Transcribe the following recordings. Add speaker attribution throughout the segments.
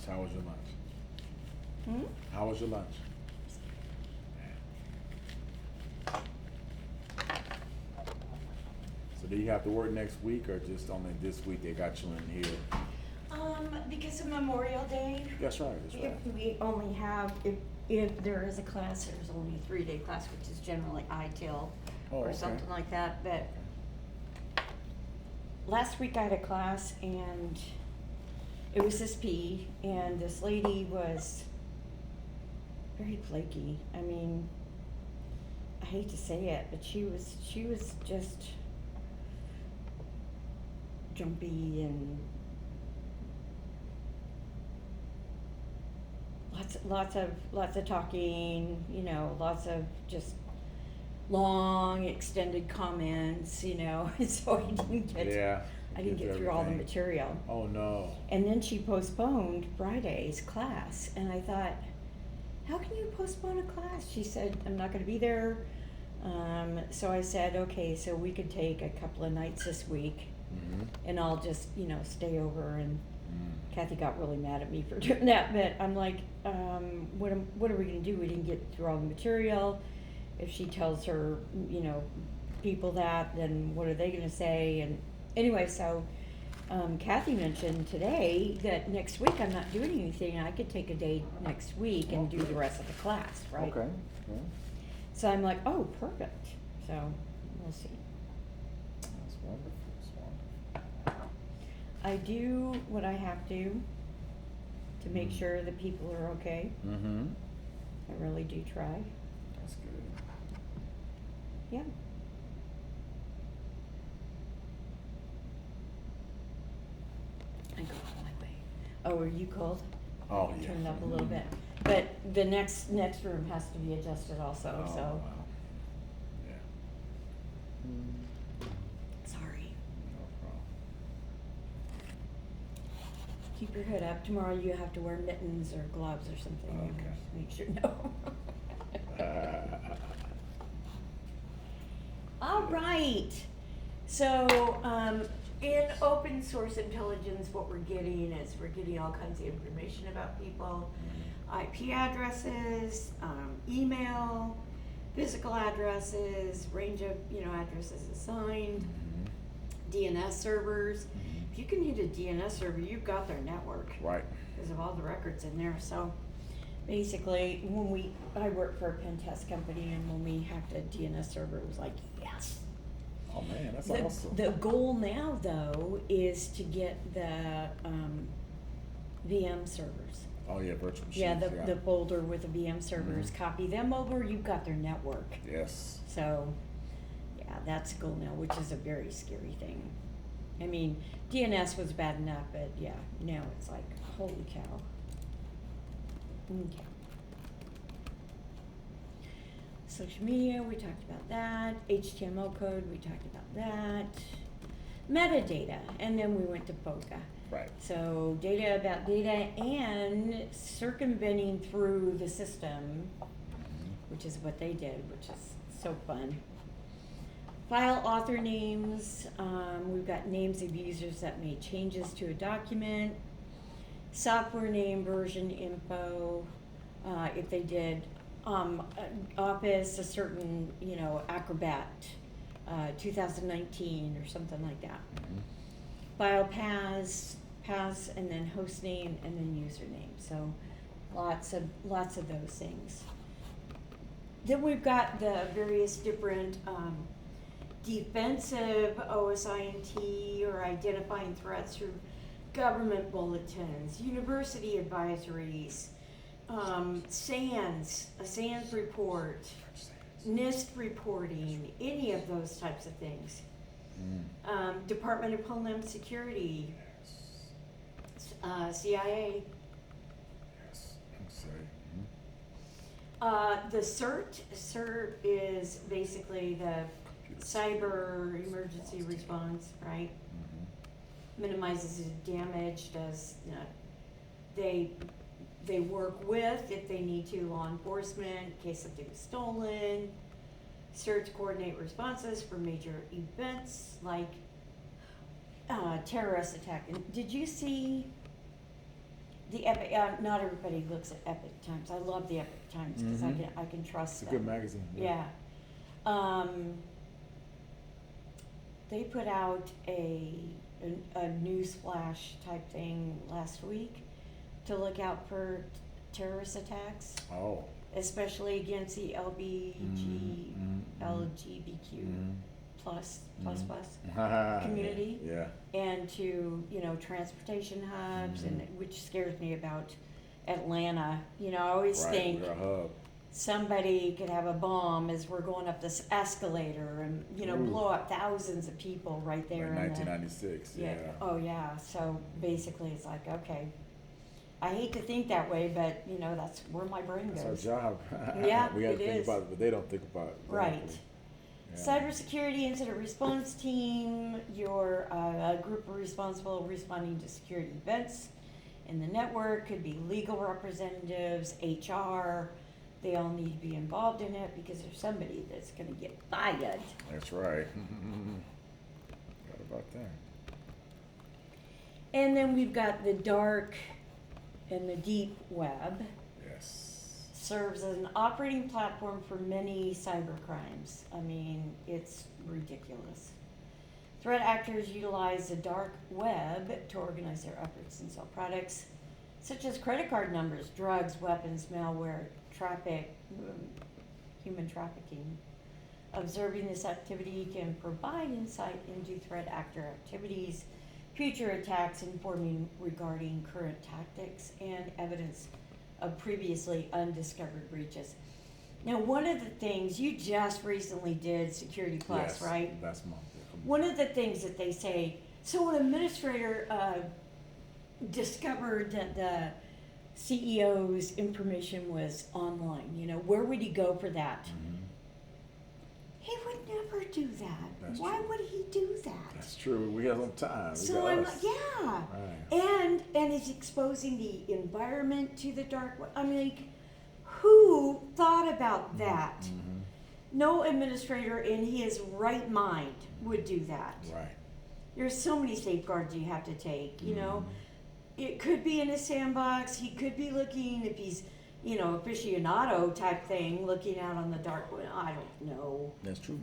Speaker 1: So how was your lunch? How was your lunch? So do you have to work next week or just only this week they got you in here?
Speaker 2: Because of Memorial Day.
Speaker 1: That's right, that's right.
Speaker 2: If we only have, if there is a class, there's only a 3-day class, which is generally ITIL
Speaker 1: Oh,
Speaker 2: or
Speaker 1: okay.
Speaker 2: something like that, but last week I had a class and it was this P, and this lady was very flaky. I mean, I hate to say it, but she was just jumpy and lots of talking, you know, lots of just long extended comments, you know. So I didn't get through all the material.
Speaker 1: Oh no.
Speaker 2: And then she postponed Friday's class, and I thought, how can you postpone a class? She said, I'm not going to be there. So I said, okay, so we could take a couple of nights this week, and I'll just, you know, stay over. And Kathy got really mad at me for doing that, but I'm like, what are we going to do? We didn't get through all the material. If she tells her, you know, people that, then what are they going to say? And anyway, so Kathy mentioned today that next week I'm not doing anything. I could take a day next week and do the rest of the class, right?
Speaker 1: Okay. Yeah.
Speaker 2: So I'm like, oh, perfect. So we'll see.
Speaker 1: That's wonderful. That's wonderful.
Speaker 2: I do what I have to make sure that people are okay.
Speaker 1: Mm-hmm.
Speaker 2: I really do try.
Speaker 1: That's good.
Speaker 2: Yeah. I go out my way. Oh, are you cold?
Speaker 1: Oh, yeah.
Speaker 2: Turn it up a little bit. But the next room has to be adjusted also,
Speaker 1: Oh,
Speaker 2: so.
Speaker 1: wow. Yeah.
Speaker 2: Sorry.
Speaker 1: No problem.
Speaker 2: Keep your head up. Tomorrow you have to wear mittens or gloves or something. You
Speaker 1: Okay.
Speaker 2: have to make sure, no. All right. So, in open source intelligence, what we're getting is we're getting all kinds of information about people, IP addresses, email, physical addresses, range of, you know, addresses assigned, DNS servers. If you can hit a DNS server, you've got their network.
Speaker 1: Right.
Speaker 2: Because of all the records in there. So basically, I work for a pen test company, and when we hacked a DNS server, it was like, yes.
Speaker 1: Oh man, that's awesome.
Speaker 2: The goal now, though, is to get the VM servers.
Speaker 1: Oh yeah, virtual machines.
Speaker 2: Yeah, the folder with the VM servers. Copy them over. You've got their network.
Speaker 1: Yes.
Speaker 2: So, yeah, that's the goal now, which is a very scary thing. I mean, DNS was bad enough, but yeah, now it's like, holy cow. Okay. Social media, we talked about that. HTML code, we talked about that. Metadata, and then we went to FOCA.
Speaker 1: Right.
Speaker 2: So data about data and circumventing through the system, which is what they did, which is so fun. File author names, we've got names of users that made changes to a document. Software name, version info, if they did Office, a certain, you know, Acrobat, 2019 or something like that. File paths, and then host name, and then username. So lots of those things. Then we've got the various different defensive OSINT or identifying threats through government bulletins, university advisories, SANS, a SANS report, NIST reporting, any of those types of things. Department of Homeland Security, CIA.
Speaker 1: Yes. I'm sorry.
Speaker 2: The CERT is basically the cyber emergency response, right? Minimizes the damage, does, they work with, if they need to, law enforcement in case something was stolen. CERT coordinate responses for major events like terrorist attack. And did you see The Epic, not everybody looks at Epic Times. I love the Epic Times because I can trust
Speaker 1: It's a
Speaker 2: them.
Speaker 1: good magazine.
Speaker 2: Yeah. They put out a news flash type thing last week to look out for terrorist attacks,
Speaker 1: Oh.
Speaker 2: especially against the LGBTQ plus community,
Speaker 1: Yeah.
Speaker 2: and to, transportation hubs, and which scares me about Atlanta. I always
Speaker 1: Right,
Speaker 2: think
Speaker 1: we're a hub.
Speaker 2: somebody could have a bomb as we're going up this escalator and, blow up thousands of people right there.
Speaker 1: Like
Speaker 2: in
Speaker 1: 1996, yeah.
Speaker 2: Oh, yeah. So basically it's like, okay, I hate to think that way, but, that's where my brain
Speaker 1: That's
Speaker 2: goes.
Speaker 1: our job.
Speaker 2: Yeah,
Speaker 1: We got to
Speaker 2: it
Speaker 1: think
Speaker 2: is.
Speaker 1: about it, but they don't think about it.
Speaker 2: Right.
Speaker 1: Exactly. Yeah.
Speaker 2: Cybersecurity incident response team, you're a group responsible responding to security events in the network, could be legal representatives, HR. They all need to be involved in it because there's somebody that's going to get fired.
Speaker 1: That's right. What about that?
Speaker 2: And then we've got the dark and the deep web.
Speaker 1: Yes.
Speaker 2: Serves as an operating platform for many cyber crimes. I mean, it's ridiculous. Threat actors utilize the dark web to organize their efforts and sell products such as credit card numbers, drugs, weapons, malware, human trafficking. Observing this activity can provide insight into threat actor activities, future attacks, informing regarding current tactics, and evidence of previously undiscovered breaches. Now, one of the things you just recently did Security Plus,
Speaker 1: Yes,
Speaker 2: right?
Speaker 1: That's my.
Speaker 2: One of the things that they say, so an administrator discovered that the CEO's information was online, where would he go for that? He would never do that.
Speaker 1: That's
Speaker 2: Why
Speaker 1: true.
Speaker 2: would he do that?
Speaker 1: That's true. We got some time.
Speaker 2: So I'm like, yeah.
Speaker 1: Right.
Speaker 2: And it's exposing the environment to the dark web. I mean, like, who thought about that? No administrator in his right mind would do that.
Speaker 1: Right.
Speaker 2: There's so many safeguards you have to take, It could be in a sandbox. He could be looking, if he's, a aficionado type thing, looking out on the dark web. I don't know.
Speaker 1: That's true.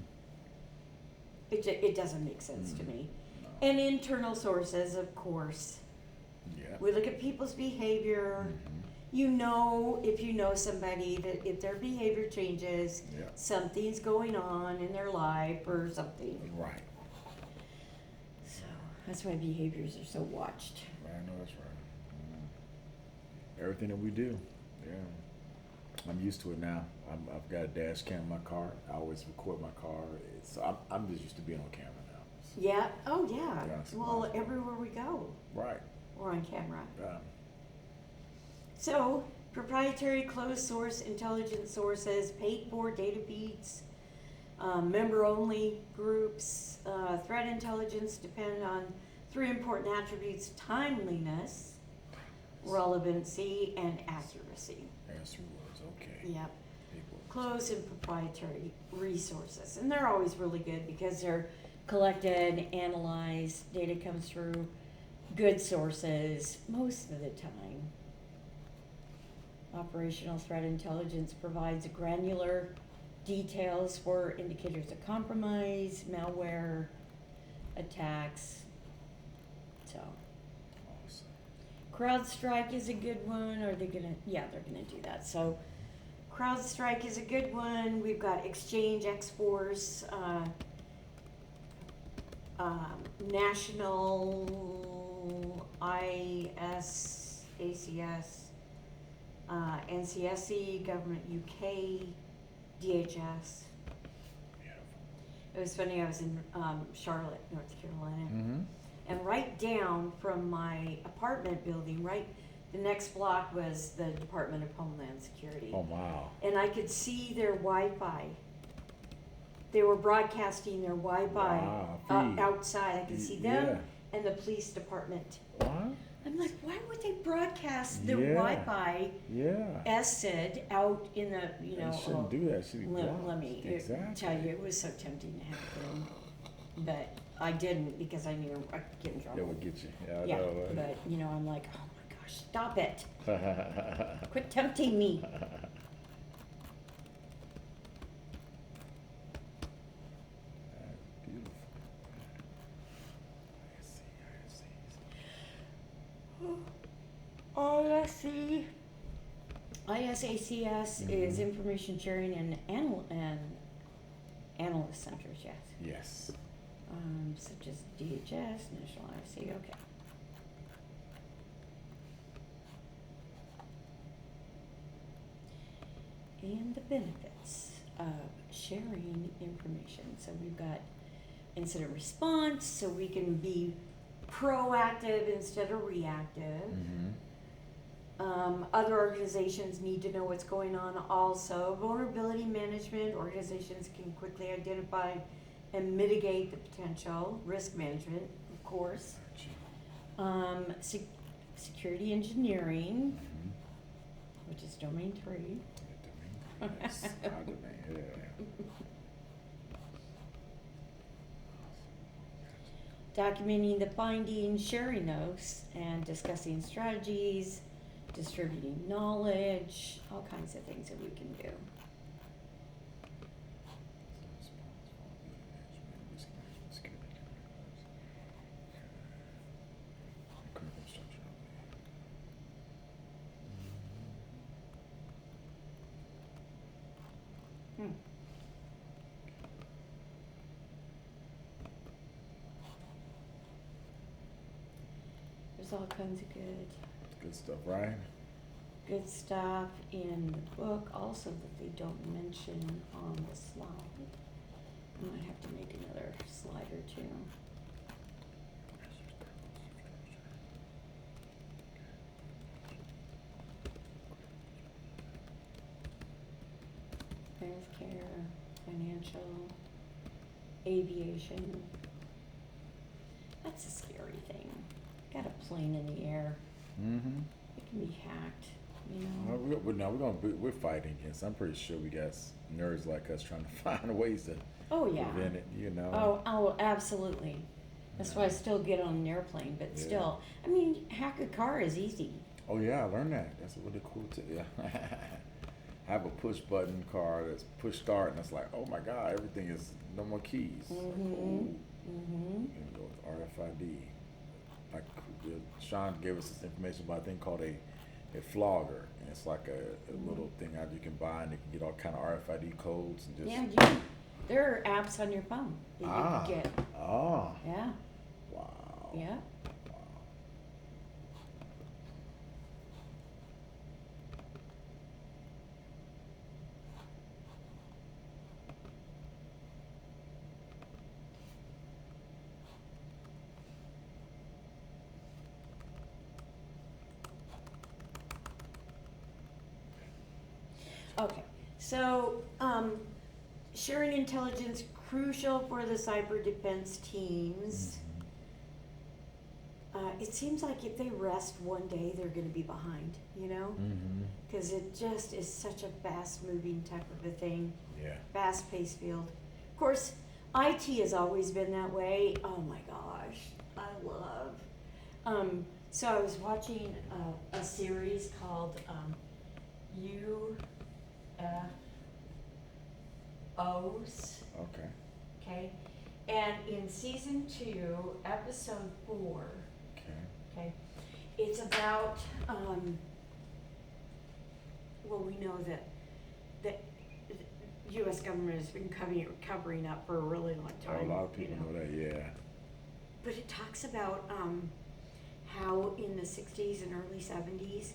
Speaker 2: It doesn't make sense to me.
Speaker 1: No.
Speaker 2: And internal sources, of course.
Speaker 1: Yeah.
Speaker 2: We look at people's behavior. If you know somebody, that if their behavior changes, something's going on in their life or something.
Speaker 1: Right.
Speaker 2: So that's why behaviors are so watched.
Speaker 1: Right. I know that's right. Everything that we do. Yeah. I'm used to it now. I've got a dash cam in my car. I always record my car. I'm just used to being on camera now.
Speaker 2: Yeah. Oh, yeah.
Speaker 1: Yes,
Speaker 2: Well,
Speaker 1: nice.
Speaker 2: everywhere we go,
Speaker 1: Right.
Speaker 2: we're on camera.
Speaker 1: Yeah.
Speaker 2: So, proprietary closed source intelligence sources, paid for data feeds, member-only groups, threat intelligence depend on three important attributes: timeliness, relevancy, and accuracy.
Speaker 1: That's 3 words. Okay.
Speaker 2: Yep.
Speaker 1: People.
Speaker 2: Closed and proprietary resources. And they're always really good because they're collected, analyzed, data comes through good sources most of the time. Operational threat intelligence provides granular details for indicators of compromise, malware, attacks. So,
Speaker 1: Awesome.
Speaker 2: CrowdStrike is a good one. Are they gonna? Yeah, they're gonna do that. So, CrowdStrike is a good one. We've got Exchange, X-Force, National, IS, ACS, NCSE, Government UK, DHS.
Speaker 1: Beautiful.
Speaker 2: It was funny, I was in Charlotte, North Carolina,
Speaker 1: Mm-hmm.
Speaker 2: and right down from my apartment building, right, the next block was the Department of Homeland Security.
Speaker 1: Oh, wow.
Speaker 2: And I could see their Wi-Fi. They were broadcasting their Wi-Fi
Speaker 1: Wow, feed.
Speaker 2: outside. I could see them and the police department.
Speaker 1: What?
Speaker 2: I'm like, why would they broadcast their
Speaker 1: Yeah.
Speaker 2: Wi-Fi
Speaker 1: Yeah.
Speaker 2: SID out in the,
Speaker 1: They shouldn't do that. Should be
Speaker 2: let
Speaker 1: blocked.
Speaker 2: me
Speaker 1: Exactly.
Speaker 2: tell you, it was so tempting to have them, but I didn't because I knew I could get in trouble.
Speaker 1: That would get you. Yeah, I
Speaker 2: Yeah,
Speaker 1: know. Right?
Speaker 2: but I'm like, oh my Stop it. Quit tempting me.
Speaker 1: Beautiful.
Speaker 2: ISACS is Information Sharing and Analyst Centers, yes.
Speaker 1: Yes.
Speaker 2: Such as DHS, National IC, okay. And the benefits of sharing information. So we've got incident response, so we can be proactive instead of reactive.
Speaker 1: Mm-hmm.
Speaker 2: Other organizations need to know what's going on also. Vulnerability management, organizations can quickly identify and mitigate the potential. Risk management, of course. Security engineering,
Speaker 1: Mm-hmm.
Speaker 2: which is domain 3.
Speaker 1: Yes, our domain, yeah.
Speaker 2: Documenting the findings, sharing those, and discussing strategies, distributing knowledge, all kinds of things that we can do. There's all kinds of
Speaker 1: Good stuff, right?
Speaker 2: good stuff in the book also that they don't mention on the slide. I might have to make another slide or two. Healthcare, financial, aviation. That's a scary thing. Got a plane in the air.
Speaker 1: Mm-hmm.
Speaker 2: It can be hacked, you know.
Speaker 1: We're fighting against. I'm pretty sure we got nerds like us trying to find ways to
Speaker 2: Oh yeah.
Speaker 1: prevent it. You know.
Speaker 2: Oh, absolutely. That's why I still get on an airplane, but
Speaker 1: Yeah.
Speaker 2: still, I mean, hack a car is easy.
Speaker 1: Oh yeah, I learned that. That's really cool too. Yeah. Have a push button car that's push start, and it's like, oh my god, everything is no more keys. Like,
Speaker 2: Mhm. Mhm.
Speaker 1: you can go with RFID. Like Sean gave us this information about a thing called a flogger, and it's like a little thing that you can buy, and you can get all kind of RFID codes and just.
Speaker 2: Yeah, there are apps on your phone that you can get.
Speaker 1: Ah.
Speaker 2: Yeah.
Speaker 1: Wow.
Speaker 2: Yeah.
Speaker 1: Wow.
Speaker 2: Okay. So, sharing intelligence crucial for the cyber defense teams. It seems like if they rest one day, they're going to be behind, you know?
Speaker 1: Mm-hmm.
Speaker 2: Because it just is such a fast-moving type of a thing,
Speaker 1: Yeah.
Speaker 2: fast-paced field. Of course, IT has always been that way. Oh my gosh, I love. So I was watching a series called UFOs.
Speaker 1: Okay.
Speaker 2: Okay, and in season 2, episode 4.
Speaker 1: Okay.
Speaker 2: Okay, it's about, well, we know that the U.S. government has been covering up for a really long time.
Speaker 1: Oh, a lot of people know that. Yeah.
Speaker 2: But it talks about how in the 60s and early 70s,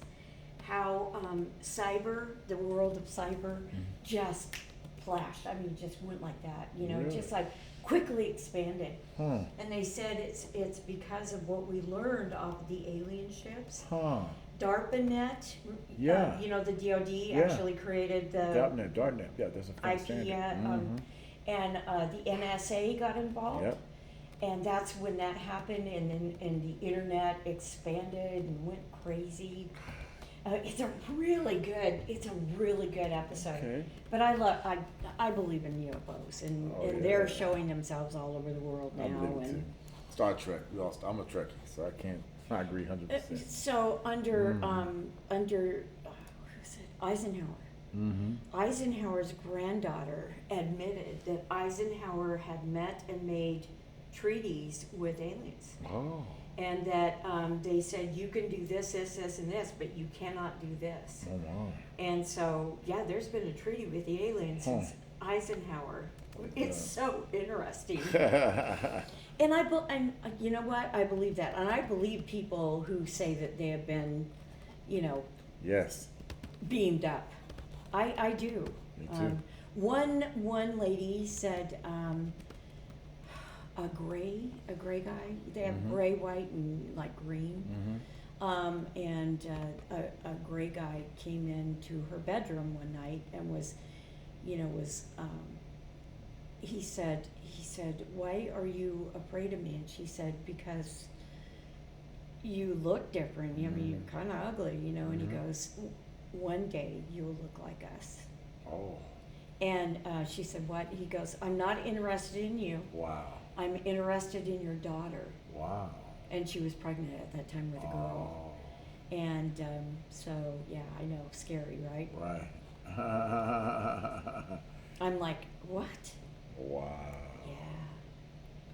Speaker 2: how the world of cyber just flashed. I mean, just went like that, you know,
Speaker 1: Really?
Speaker 2: just like quickly expanded.
Speaker 1: Huh.
Speaker 2: And they said it's because of what we learned off of the alien ships.
Speaker 1: Huh.
Speaker 2: DARPANet,
Speaker 1: Yeah.
Speaker 2: you know, the DoD
Speaker 1: Yeah.
Speaker 2: actually created the
Speaker 1: Darknet. Yeah, that's a fun
Speaker 2: IP,
Speaker 1: standard.
Speaker 2: and the NSA got involved.
Speaker 1: Yep.
Speaker 2: And that's when that happened, and the internet expanded and went crazy. It's a really good episode.
Speaker 1: Okay.
Speaker 2: But I believe in UFOs, and
Speaker 1: Oh, yeah.
Speaker 2: they're showing themselves all over the world now.
Speaker 1: I believe it
Speaker 2: And
Speaker 1: too. Star Trek. I'm a Trekkie, so I can't. I agree 100%.
Speaker 2: So under who's it? Eisenhower.
Speaker 1: Mm-hmm.
Speaker 2: Eisenhower's granddaughter admitted that Eisenhower had met and made treaties with aliens,
Speaker 1: Oh.
Speaker 2: and that they said you can do this, this, this, and this, but you cannot do this.
Speaker 1: Oh wow.
Speaker 2: And so, yeah, there's been a treaty with the aliens since Eisenhower. It's so interesting. And and you know what? I believe that, and I believe people who say that they have been,
Speaker 1: Yes.
Speaker 2: beamed up. I do.
Speaker 1: Me too.
Speaker 2: One lady said a gray guy. They have gray, white, and like green.
Speaker 1: Mm-hmm.
Speaker 2: And a gray guy came into her bedroom one night and he said, "Why are you afraid of me?" And she said, "Because you look different. I mean, you're kind of ugly, And he goes, "One day you'll look like us."
Speaker 1: Oh.
Speaker 2: And she said, "What?" He goes, "I'm not interested in you.
Speaker 1: Wow.
Speaker 2: I'm interested in your daughter."
Speaker 1: Wow.
Speaker 2: And she was pregnant at that time with a girl.
Speaker 1: Oh.
Speaker 2: And so, yeah, I know, scary, right?
Speaker 1: Right.
Speaker 2: I'm like, what?
Speaker 1: Wow.
Speaker 2: Yeah.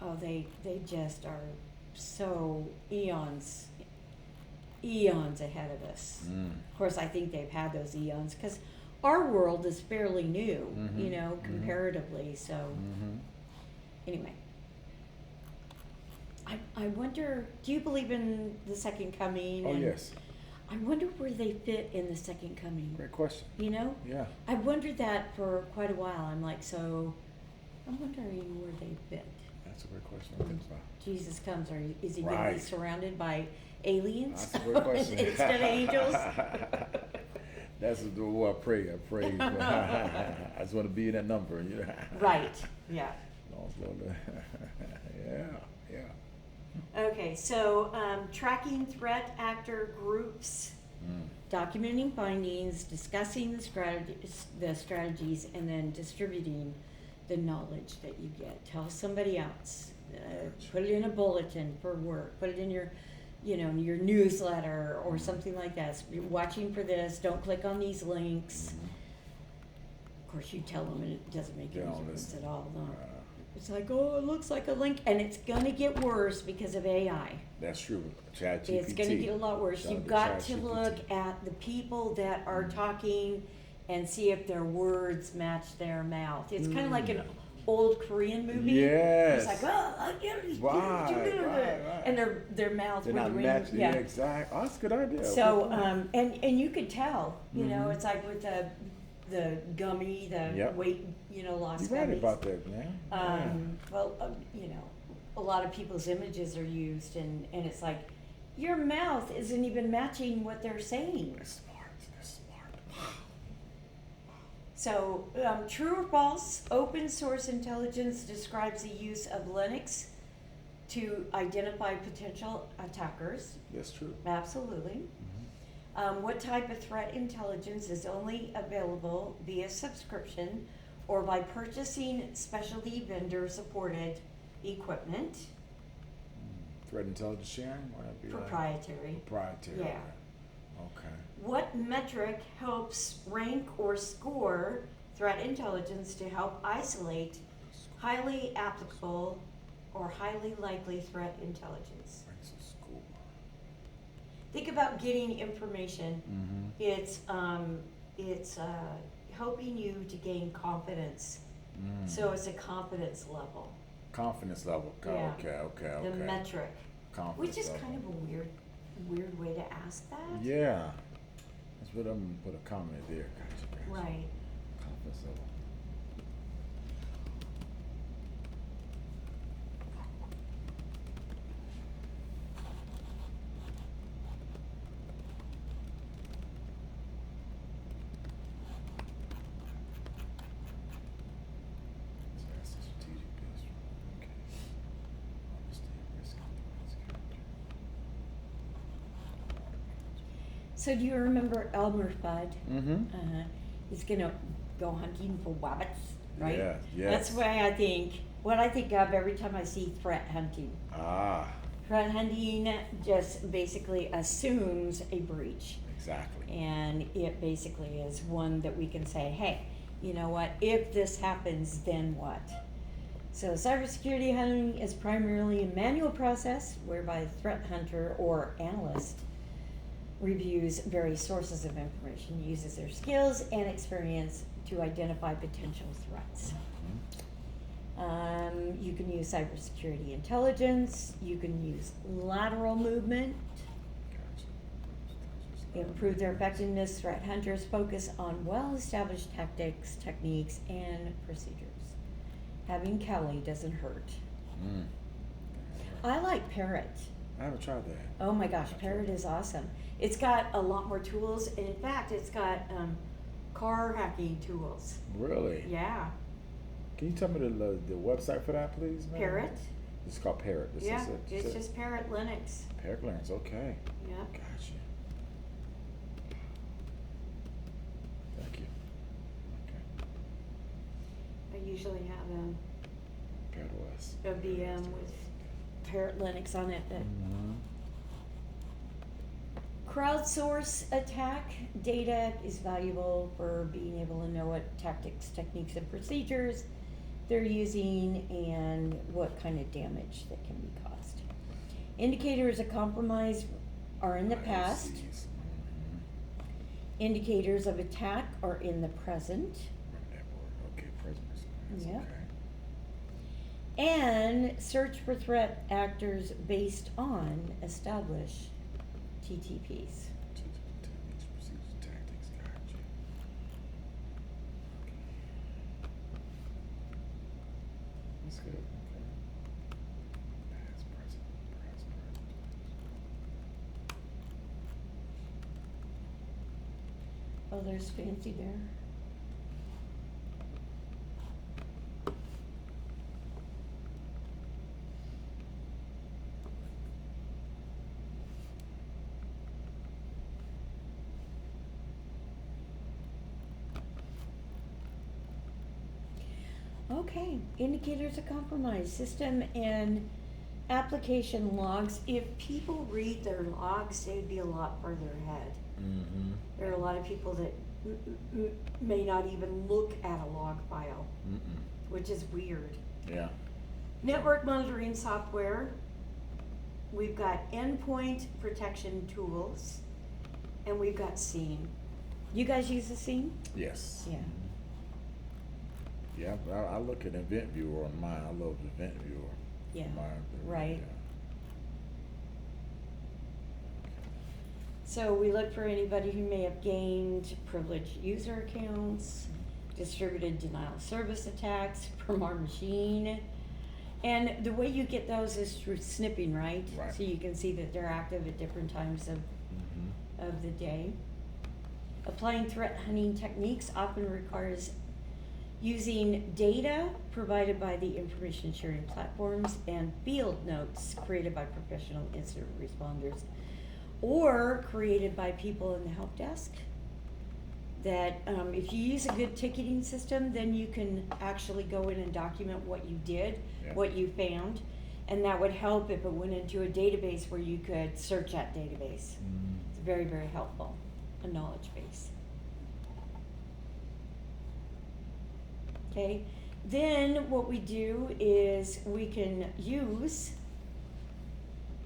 Speaker 2: Oh, they just are so eons ahead of us. Of course, I think they've had those eons because our world is fairly new, comparatively. So, anyway. I wonder, do you believe in the second coming?
Speaker 1: Oh, yes.
Speaker 2: I wonder where they fit in the second coming.
Speaker 1: Great question. Yeah.
Speaker 2: I wondered that for quite a while. I'm like, so I'm wondering where they fit.
Speaker 1: That's a great question. I think about.
Speaker 2: Jesus comes, is he going to be
Speaker 1: Right.
Speaker 2: surrounded by aliens
Speaker 1: That's a great question.
Speaker 2: instead of angels?
Speaker 1: That's what I pray. I just want to be in that number.
Speaker 2: Right, yeah.
Speaker 1: Yeah.
Speaker 2: Okay, so tracking threat actor groups, documenting findings, discussing the strategies, and then distributing the knowledge that you get. Tell somebody else. Put it in a bulletin for work. Put it in your, your newsletter or something like that. So you're watching for this. Don't click on these links. Of course, you tell them, and it doesn't make any difference at all. No. It's like, oh, it looks like a link, and it's going to get worse because of AI.
Speaker 1: That's true. ChatGPT.
Speaker 2: It's going to get a lot worse. You've got to look at the people that are talking and see if their words match their mouth. It's kind of like an old Korean movie.
Speaker 1: Yes.
Speaker 2: It's like, oh,
Speaker 1: Right.
Speaker 2: and their mouths
Speaker 1: They're
Speaker 2: were
Speaker 1: not
Speaker 2: the
Speaker 1: matching. Yeah, exactly. Oh, that's a good idea.
Speaker 2: So, and you could tell, it's like with the gummy, weight, loss
Speaker 1: You're right
Speaker 2: gummies.
Speaker 1: about that, man.
Speaker 2: Well, a lot of people's images are used, and it's like, your mouth isn't even matching what they're saying.
Speaker 1: They're smart.
Speaker 2: So, true or false, open source intelligence describes the use of Linux to identify potential attackers.
Speaker 1: That's true.
Speaker 2: Absolutely. What type of threat intelligence is only available via subscription or by purchasing specialty vendor-supported equipment?
Speaker 1: Threat intelligence sharing? Why not be
Speaker 2: Proprietary.
Speaker 1: Proprietary.
Speaker 2: Yeah.
Speaker 1: Okay.
Speaker 2: What metric helps rank or score threat intelligence to help isolate highly applicable or highly likely threat intelligence?
Speaker 1: Ranks of school.
Speaker 2: Think about getting information. It's helping you to gain confidence. So it's a confidence level.
Speaker 1: Confidence level.
Speaker 2: Yeah.
Speaker 1: Okay.
Speaker 2: The metric,
Speaker 1: Confidence
Speaker 2: which is
Speaker 1: level.
Speaker 2: kind of a weird way to ask that.
Speaker 1: Yeah. That's what I'm gonna put a comment there. Gotcha.
Speaker 2: Right.
Speaker 1: Confidence level. So that's the strategic base. Okay. Understand risk and threats.
Speaker 2: So do you remember Elmer Fudd?
Speaker 1: Mm-hmm.
Speaker 2: He's gonna go hunting for wabbits, right?
Speaker 1: Yeah, yes.
Speaker 2: That's what I think of every time I see threat hunting.
Speaker 1: Ah.
Speaker 2: Threat hunting just basically assumes a breach.
Speaker 1: Exactly.
Speaker 2: And it basically is one that we can say, hey, you know what, if this happens, then what? So cybersecurity hunting is primarily a manual process whereby the threat hunter or analyst reviews various sources of information, uses their skills and experience to identify potential threats. You can use cybersecurity intelligence, you can use lateral movement, improve their effectiveness. Threat hunters focus on well-established tactics, techniques, and procedures. Having Kelly doesn't hurt. I like Parrot.
Speaker 1: I haven't tried that.
Speaker 2: Oh my gosh, Parrot is awesome. It's got a lot more tools, and in fact, it's got car hacking tools.
Speaker 1: Really?
Speaker 2: Yeah.
Speaker 1: Can you tell me the website for that, please, ma'am?
Speaker 2: Parrot.
Speaker 1: It's called Parrot. This
Speaker 2: Yeah,
Speaker 1: is it.
Speaker 2: it's just Parrot Linux.
Speaker 1: Parrot Linux. Okay.
Speaker 2: Yeah.
Speaker 1: Gotcha. Thank you. Okay.
Speaker 2: I usually have
Speaker 1: Parrot OS.
Speaker 2: a VM with Parrot Linux on it. That crowdsource attack data is valuable for being able to know what tactics, techniques, and procedures they're using and what kind of damage that can be caused. Indicators of compromise are in the past. Indicators of attack are in the present.
Speaker 1: Okay, present.
Speaker 2: Yep.
Speaker 1: Okay.
Speaker 2: And search for threat actors based on established TTPs.
Speaker 1: Techniques, procedures, tactics. Gotcha. Okay. That's good. Okay. Past, present, past, present.
Speaker 2: Oh, there's Fancy Bear. Okay, indicators of compromise, system and application logs. If people read their logs, they'd be a lot further ahead.
Speaker 1: Mm-hmm.
Speaker 2: There are a lot of people that may not even look at a log file, which is weird.
Speaker 1: Yeah.
Speaker 2: Network monitoring software. We've got endpoint protection tools, and we've got SIEM. You guys use the SIEM?
Speaker 1: Yes.
Speaker 2: Yeah.
Speaker 1: Yeah, I look at Event Viewer on mine. I love Event Viewer.
Speaker 2: Yeah,
Speaker 1: on mine.
Speaker 2: right.
Speaker 1: Yeah.
Speaker 2: So we look for anybody who may have gained privileged user accounts, distributed denial of service attacks from our machine. And the way you get those is through snipping, right?
Speaker 1: Right.
Speaker 2: So you can see that they're active at different times of the day. Applying threat hunting techniques often requires using data provided by the information sharing platforms and field notes created by professional incident responders or created by people in the help desk. That if you use a good ticketing system, then you can actually go in and document what you did, what you found, and that would help if it went into a database where you could search that database. It's very, very helpful, a knowledge base. Okay, then what we do is we can use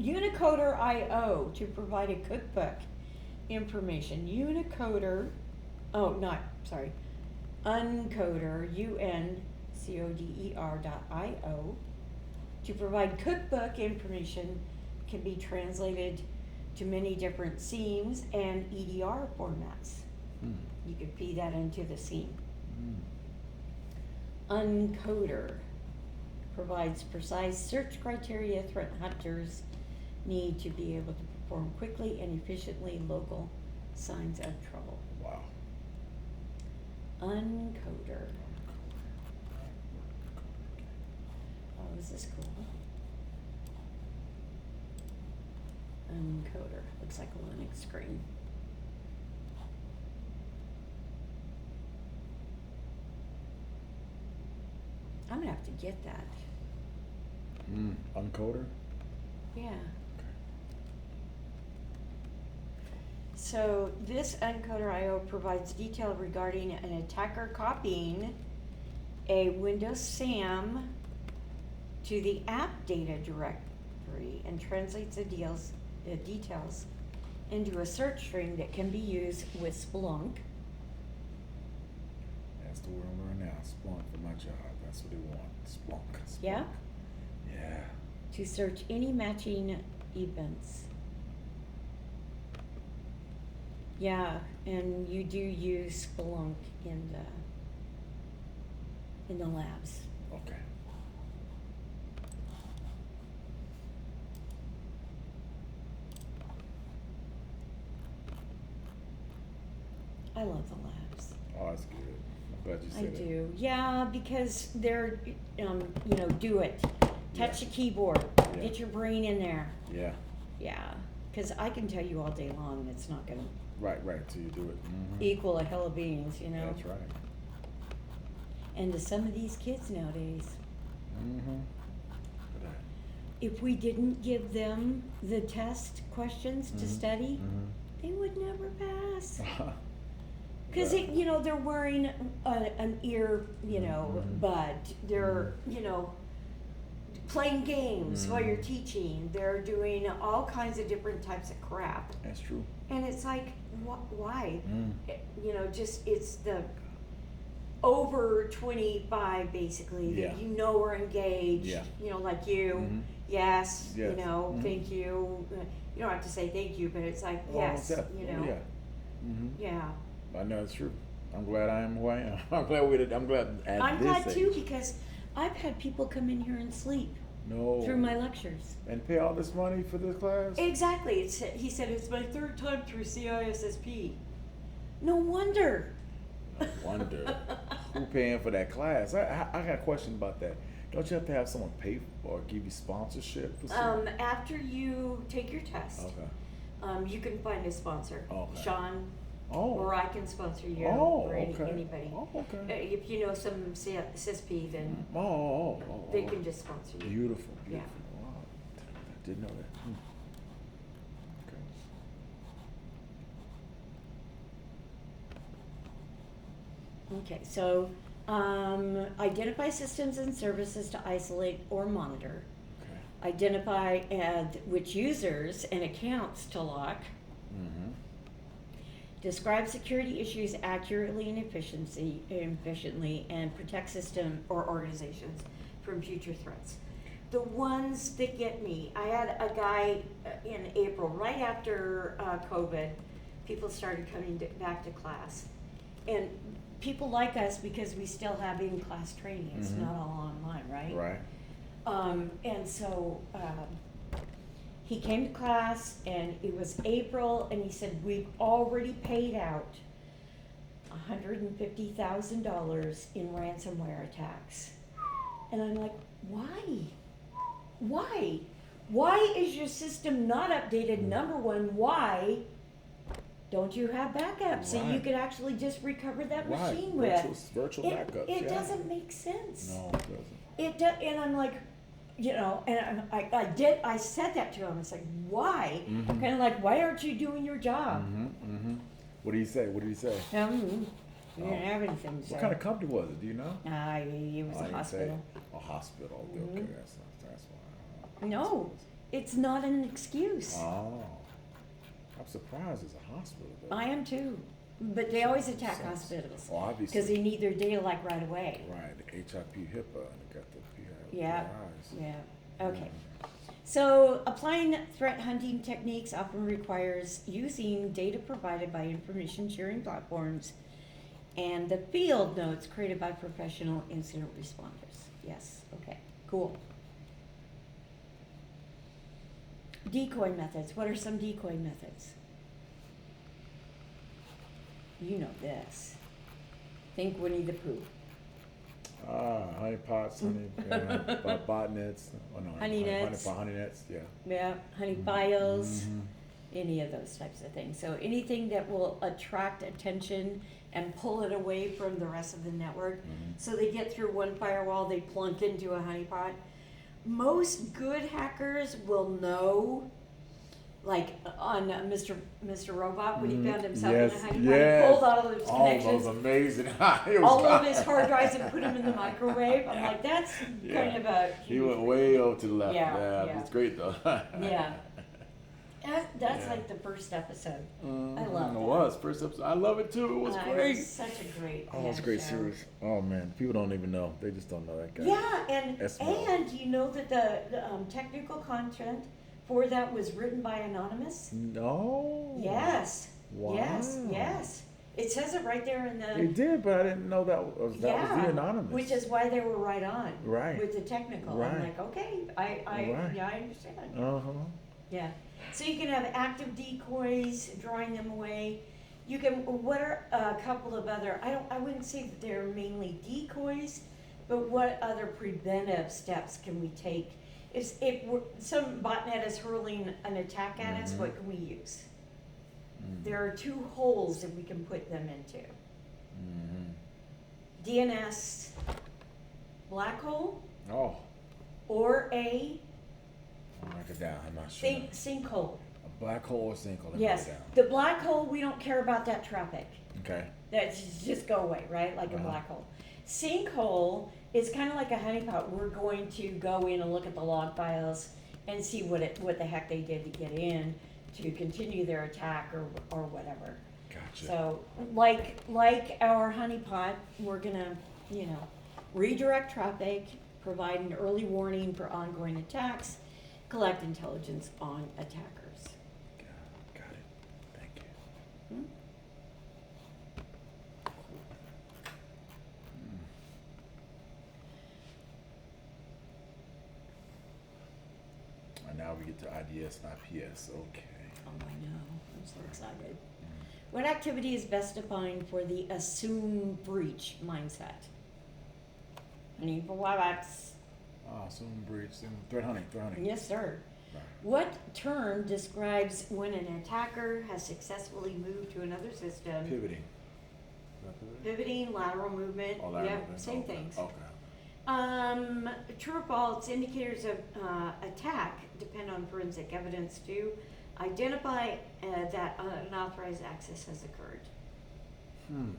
Speaker 2: Unicoder IO to provide a cookbook information. Uncoder, Uncoder, UNCODER.io to provide cookbook information can be translated to many different SIEMs and EDR formats. You could feed that into the SIEM. Uncoder provides precise search criteria threat hunters need to be able to perform quickly and efficiently local signs of trouble.
Speaker 1: Wow.
Speaker 2: Uncoder. Oh, this is cool. Uncoder. Looks like a Linux screen. I'm gonna have to get that.
Speaker 1: Uncoder?
Speaker 2: Yeah. So this Uncoder.io provides detail regarding an attacker copying a Windows SAM to the app data directory and translates the details into a search string that can be used with Splunk.
Speaker 1: That's the word I'm learning now. Splunk for my job. That's what they want. Splunk.
Speaker 2: Yeah?
Speaker 1: Yeah.
Speaker 2: To search any matching events. Yeah, and you do use Splunk in the labs.
Speaker 1: Okay.
Speaker 2: I love the labs.
Speaker 1: Oh, that's good. I'm glad you
Speaker 2: I
Speaker 1: said that.
Speaker 2: do. Yeah, because they're, do it. Touch the keyboard.
Speaker 1: Yeah.
Speaker 2: Get your brain in there.
Speaker 1: Yeah.
Speaker 2: Yeah, because I can tell you all day long it's not going to
Speaker 1: Right, till you do it. Mm-hmm.
Speaker 2: equal a hill of beans,
Speaker 1: That's right.
Speaker 2: And to some of these kids nowadays,
Speaker 1: Mm-hmm.
Speaker 2: if we didn't give them the test questions to study, they would never pass. Because they're wearing an ear, bud. They're, playing games while you're teaching. They're doing all kinds of different types of crap.
Speaker 1: That's true.
Speaker 2: And it's like, why? It's the over 25 basically that are engaged.
Speaker 1: Yeah.
Speaker 2: Like you. Yes.
Speaker 1: Yes.
Speaker 2: Thank you. You don't have to say thank you, but it's like, yes.
Speaker 1: Yeah.
Speaker 2: Yeah.
Speaker 1: I know it's true. I'm glad I am who I am. I'm glad I'm glad at
Speaker 2: I'm
Speaker 1: this
Speaker 2: glad
Speaker 1: age.
Speaker 2: too, because I've had people come in here and sleep through my lectures.
Speaker 1: And pay all this money for this class?
Speaker 2: Exactly. He said it's my third time through CISSP. No wonder.
Speaker 1: No wonder. Who paying for that class? I got a question about that. Don't you have to have someone pay or give you sponsorship for something?
Speaker 2: After you take your test, you can find a sponsor.
Speaker 1: Okay.
Speaker 2: Sean,
Speaker 1: Oh.
Speaker 2: or I can sponsor you,
Speaker 1: Oh,
Speaker 2: or
Speaker 1: okay.
Speaker 2: anybody.
Speaker 1: Oh, okay.
Speaker 2: If you know some CISSP, then
Speaker 1: Oh.
Speaker 2: they can just sponsor you.
Speaker 1: Beautiful.
Speaker 2: Yeah.
Speaker 1: Wow. I didn't know that. Okay.
Speaker 2: Okay, so identify systems and services to isolate or monitor.
Speaker 1: Okay.
Speaker 2: Identify which users and accounts to lock. Describe security issues accurately and efficiently, and protect system or organizations from future threats. The ones that get me, I had a guy in April, right after COVID, people started coming back to class. And people like us because we still have in-class training. It's not all online, right?
Speaker 1: Right.
Speaker 2: And so he came to class, and it was April, and he said, we've already paid out $150,000 in ransomware attacks. And I'm like, why? Why is your system not updated? Number one, why don't you have backups so you could actually just recover that machine with?
Speaker 1: Virtual backups.
Speaker 2: It doesn't make sense.
Speaker 1: No, it doesn't.
Speaker 2: It does, and I'm like, and I said that to him. It's like, why? Kind of like, why aren't you doing your job?
Speaker 1: What did he say? He
Speaker 2: didn't have anything to say.
Speaker 1: What kind of company was it? Do you know?
Speaker 2: It was a hospital.
Speaker 1: A hospital. Okay, that's why.
Speaker 2: No, it's not an excuse.
Speaker 1: Oh, I'm surprised it's a hospital. Though.
Speaker 2: I am too. But they always attack hospitals.
Speaker 1: Oh, obviously.
Speaker 2: Because they need their data like right away.
Speaker 1: Right, the HIP HIPAA, and they got the PIs.
Speaker 2: Yeah. Okay. So applying threat hunting techniques often requires using data provided by information sharing platforms and the field notes created by professional incident responders. Yes. Okay. Cool. Decoy methods. What are some decoy methods? You know this. Think Winnie the Pooh.
Speaker 1: Honeypots, botnets. Oh, no,
Speaker 2: Honey nets.
Speaker 1: Honey nets, yeah.
Speaker 2: Yeah, honey files, any of those types of things. So anything that will attract attention and pull it away from the rest of the network. So they get through one firewall, they plunk into a honeypot. most good hackers will know, like on Mr. Robot, when he found himself in a honeypot, he pulled all of his
Speaker 1: Oh,
Speaker 2: connections,
Speaker 1: that was amazing.
Speaker 2: all of his hard drives, and put them in the microwave. I'm like, that's
Speaker 1: Yeah.
Speaker 2: kind of a
Speaker 1: He went way over to the left.
Speaker 2: Yeah,
Speaker 1: Yeah,
Speaker 2: yeah.
Speaker 1: it's great though.
Speaker 2: yeah. That's
Speaker 1: Yeah.
Speaker 2: like the first episode.
Speaker 1: Mhm.
Speaker 2: I love
Speaker 1: It
Speaker 2: that.
Speaker 1: was first episode. I love it too. It was
Speaker 2: It
Speaker 1: great.
Speaker 2: was such a great.
Speaker 1: Oh, it's a great
Speaker 2: show.
Speaker 1: series. Oh man, people don't even know. They just don't know that guy.
Speaker 2: Yeah, and
Speaker 1: Esmo.
Speaker 2: you know that the technical content for that was written by Anonymous.
Speaker 1: No.
Speaker 2: Yes.
Speaker 1: Wow.
Speaker 2: Yes. It says it right there in the.
Speaker 1: It did, but I didn't know that was the Anonymous.
Speaker 2: Which is why they were right on.
Speaker 1: Right.
Speaker 2: With the technical.
Speaker 1: Right.
Speaker 2: I'm like, okay, I understand.
Speaker 1: Uh-huh.
Speaker 2: Yeah. So you can have active decoys, drawing them away. You can. What are a couple of other? I wouldn't say that they're mainly decoys, but what other preventive steps can we take? If some botnet is hurling an attack at us, what can we use? There are 2 holes that we can put them into. DNS black hole
Speaker 1: Oh,
Speaker 2: or a
Speaker 1: I'll mark it down. I'm not sure.
Speaker 2: sinkhole.
Speaker 1: A black hole or sinkhole. Let me
Speaker 2: Yes,
Speaker 1: write it
Speaker 2: the black hole, we don't care about that traffic.
Speaker 1: down. Okay.
Speaker 2: That just go away, right? Like a black hole. Sinkhole is kind of like a honeypot. We're going to go in and look at the log files and see what the heck they did to get in to continue their attack or whatever.
Speaker 1: Gotcha.
Speaker 2: So like our honeypot, we're gonna redirect traffic, provide an early warning for ongoing attacks, collect intelligence on attackers.
Speaker 1: Got it. Thank you.
Speaker 2: Hmm?
Speaker 1: And now we get to IDS and IPS. Okay.
Speaker 2: Oh, I know. I'm so excited. What activity is best defined for the assume breach mindset? Honey for WebEx.
Speaker 1: Assume breach. Threat hunting.
Speaker 2: Yes, sir.
Speaker 1: Right.
Speaker 2: What term describes when an attacker has successfully moved to another system?
Speaker 1: Pivoting. Is that pivoting?
Speaker 2: Pivoting, lateral movement.
Speaker 1: Oh, lateral
Speaker 2: Yep,
Speaker 1: movement.
Speaker 2: same
Speaker 1: Okay.
Speaker 2: things.
Speaker 1: Okay.
Speaker 2: True or false, indicators of attack depend on forensic evidence to identify that unauthorized access has occurred.
Speaker 1: Depend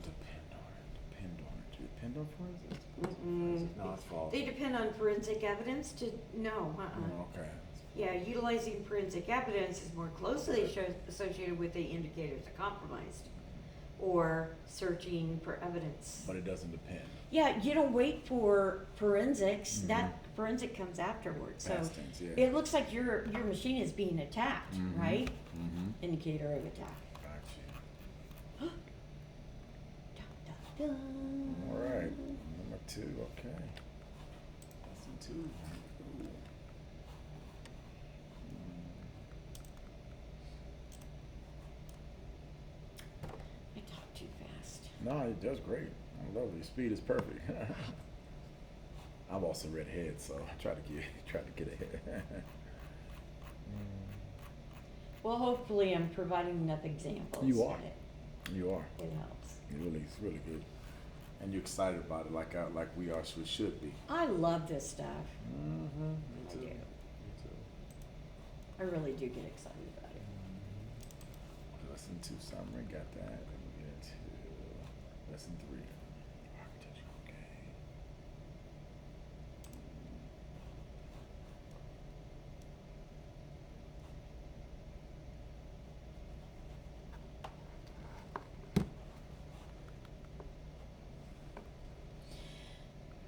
Speaker 1: on it. Do you depend on forensics?
Speaker 2: Mm-mm.
Speaker 1: No, it's false.
Speaker 2: They depend on forensic evidence to no.
Speaker 1: Oh, okay.
Speaker 2: Yeah, utilizing forensic evidence is more closely associated with the indicators of compromised or searching for evidence.
Speaker 1: But it doesn't depend.
Speaker 2: Yeah, you don't wait for forensics. That forensic comes afterwards. So
Speaker 1: Past tense, yeah.
Speaker 2: it looks like your machine is being attacked, right? Indicator of attack.
Speaker 1: Gotcha.
Speaker 2: Dun, dun, dun.
Speaker 1: All right. Number 2. Okay. Lesson 2.
Speaker 2: I talk too fast.
Speaker 1: No, it does great. I love it. Your speed is perfect. I've also read ahead, so I try to get ahead.
Speaker 2: Well, hopefully I'm providing enough examples.
Speaker 1: You are.
Speaker 2: that
Speaker 1: You are.
Speaker 2: It helps.
Speaker 1: It's really good. And you're excited about it like we are, we should be.
Speaker 2: I love this stuff.
Speaker 1: Me
Speaker 2: I
Speaker 1: too.
Speaker 2: do.
Speaker 1: Me too.
Speaker 2: I really do get excited about it.
Speaker 1: Lesson 2 summary, got that. Then we get into lesson 3. Architecture, okay.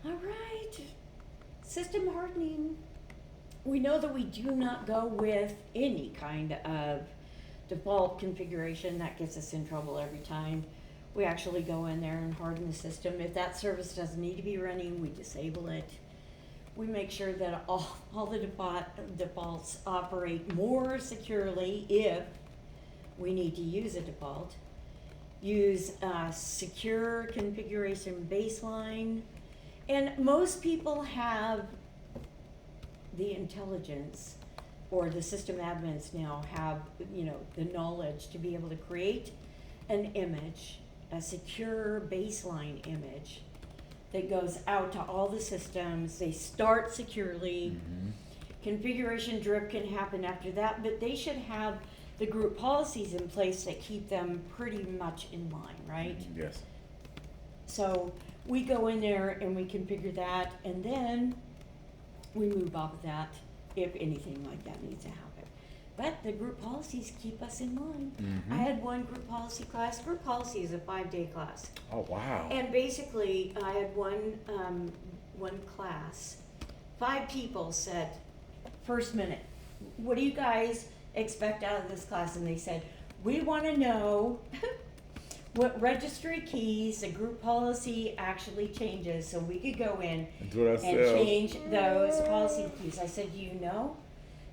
Speaker 2: All right. System hardening. We know that we do not go with any kind of default configuration. That gets us in trouble every time. We actually go in there and harden the system. If that service doesn't need to be running, we disable it. We make sure that all the defaults operate more securely if we need to use a default. Use secure configuration baseline. And most people have the intelligence, or the system admins now have, the knowledge to be able to create an image, a secure baseline image that goes out to all the systems. They start securely.
Speaker 1: Mm-hmm.
Speaker 2: Configuration drip can happen after that, but they should have the group policies in place that keep them pretty much in line, right?
Speaker 1: Yes.
Speaker 2: So we go in there and we configure that, and then we move off of that if anything like that needs to happen. But the group policies keep us in line.
Speaker 1: Mm-hmm.
Speaker 2: I had one group policy class. Group policy is a 5-day class.
Speaker 1: Oh, wow.
Speaker 2: And basically, I had one class. 5 people said, first minute, what do you guys expect out of this class? And they said, we want to know what registry keys the group policy actually changes so we could go in
Speaker 1: And do it
Speaker 2: and
Speaker 1: ourselves.
Speaker 2: change those policy keys. I said, you know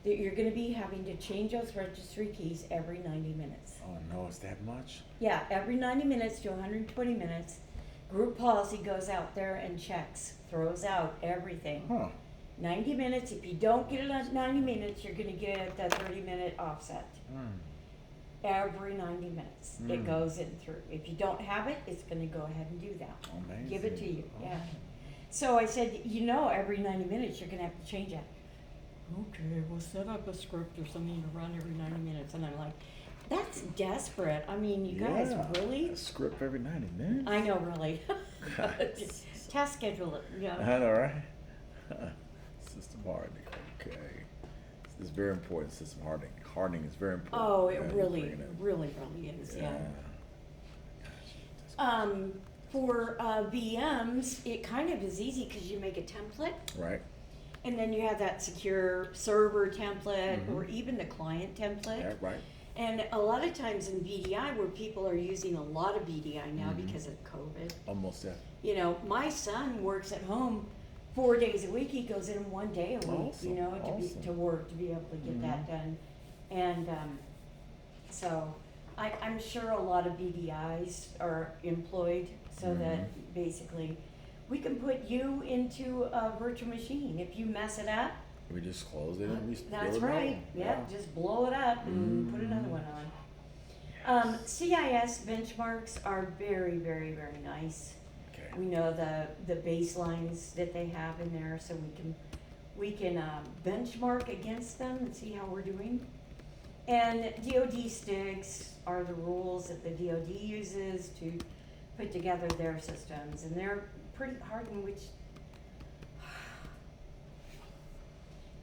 Speaker 2: that you're going to be having to change those registry keys every 90 minutes.
Speaker 1: Oh, no, it's that much?
Speaker 2: Yeah, every 90 minutes to 120 minutes, group policy goes out there and checks, throws out everything.
Speaker 1: Huh.
Speaker 2: 90 minutes, if you don't get it at 90 minutes, you're gonna get the 30-minute offset.
Speaker 1: Mm.
Speaker 2: Every 90 minutes, it goes in through. If you don't have it, it's gonna go ahead and do that.
Speaker 1: Amazing.
Speaker 2: Give it to you, yeah.
Speaker 1: Oh.
Speaker 2: So I said, you know, every 90 minutes, you're gonna have to change it. Okay, we'll set up a script or something to run every 90 minutes. And I'm like, that's desperate. I mean, you guys,
Speaker 1: Yeah.
Speaker 2: really?
Speaker 1: A script every 90 minutes?
Speaker 2: I know, really. Task schedule it, yeah.
Speaker 1: I know, right? System hardening, okay. It's very important, system hardening. Hardening is very important.
Speaker 2: Oh, it
Speaker 1: Yeah, you're
Speaker 2: really,
Speaker 1: bringing it.
Speaker 2: really is, yeah.
Speaker 1: Gotcha.
Speaker 2: For VMs, it kind of is easy because you make a template,
Speaker 1: Right.
Speaker 2: and then you have that secure server template
Speaker 1: Mhm.
Speaker 2: or even the client template.
Speaker 1: Yeah, right.
Speaker 2: And a lot of times in VDI, where people are using a lot of VDI now
Speaker 1: Mhm.
Speaker 2: because of COVID,
Speaker 1: Almost there.
Speaker 2: you know, my son works at home 4 days a week. He goes in 1 day a week,
Speaker 1: Awesome,
Speaker 2: you know,
Speaker 1: awesome.
Speaker 2: to work, to be able to get that
Speaker 1: Mhm.
Speaker 2: done. And so I'm sure a lot of VDIs are employed so that
Speaker 1: Mhm.
Speaker 2: basically we can put you into a virtual machine. If you mess it up,
Speaker 1: We just close it and we spill
Speaker 2: that's
Speaker 1: it
Speaker 2: right.
Speaker 1: out.
Speaker 2: Yep, just blow it up and put another
Speaker 1: Mhm.
Speaker 2: one on. CIS benchmarks are very, very, very nice.
Speaker 1: Okay.
Speaker 2: We know the baselines that they have in there, so we can benchmark against them and see how we're doing. And DoD sticks are the rules that the DoD uses to put together their systems, and they're pretty hard, in which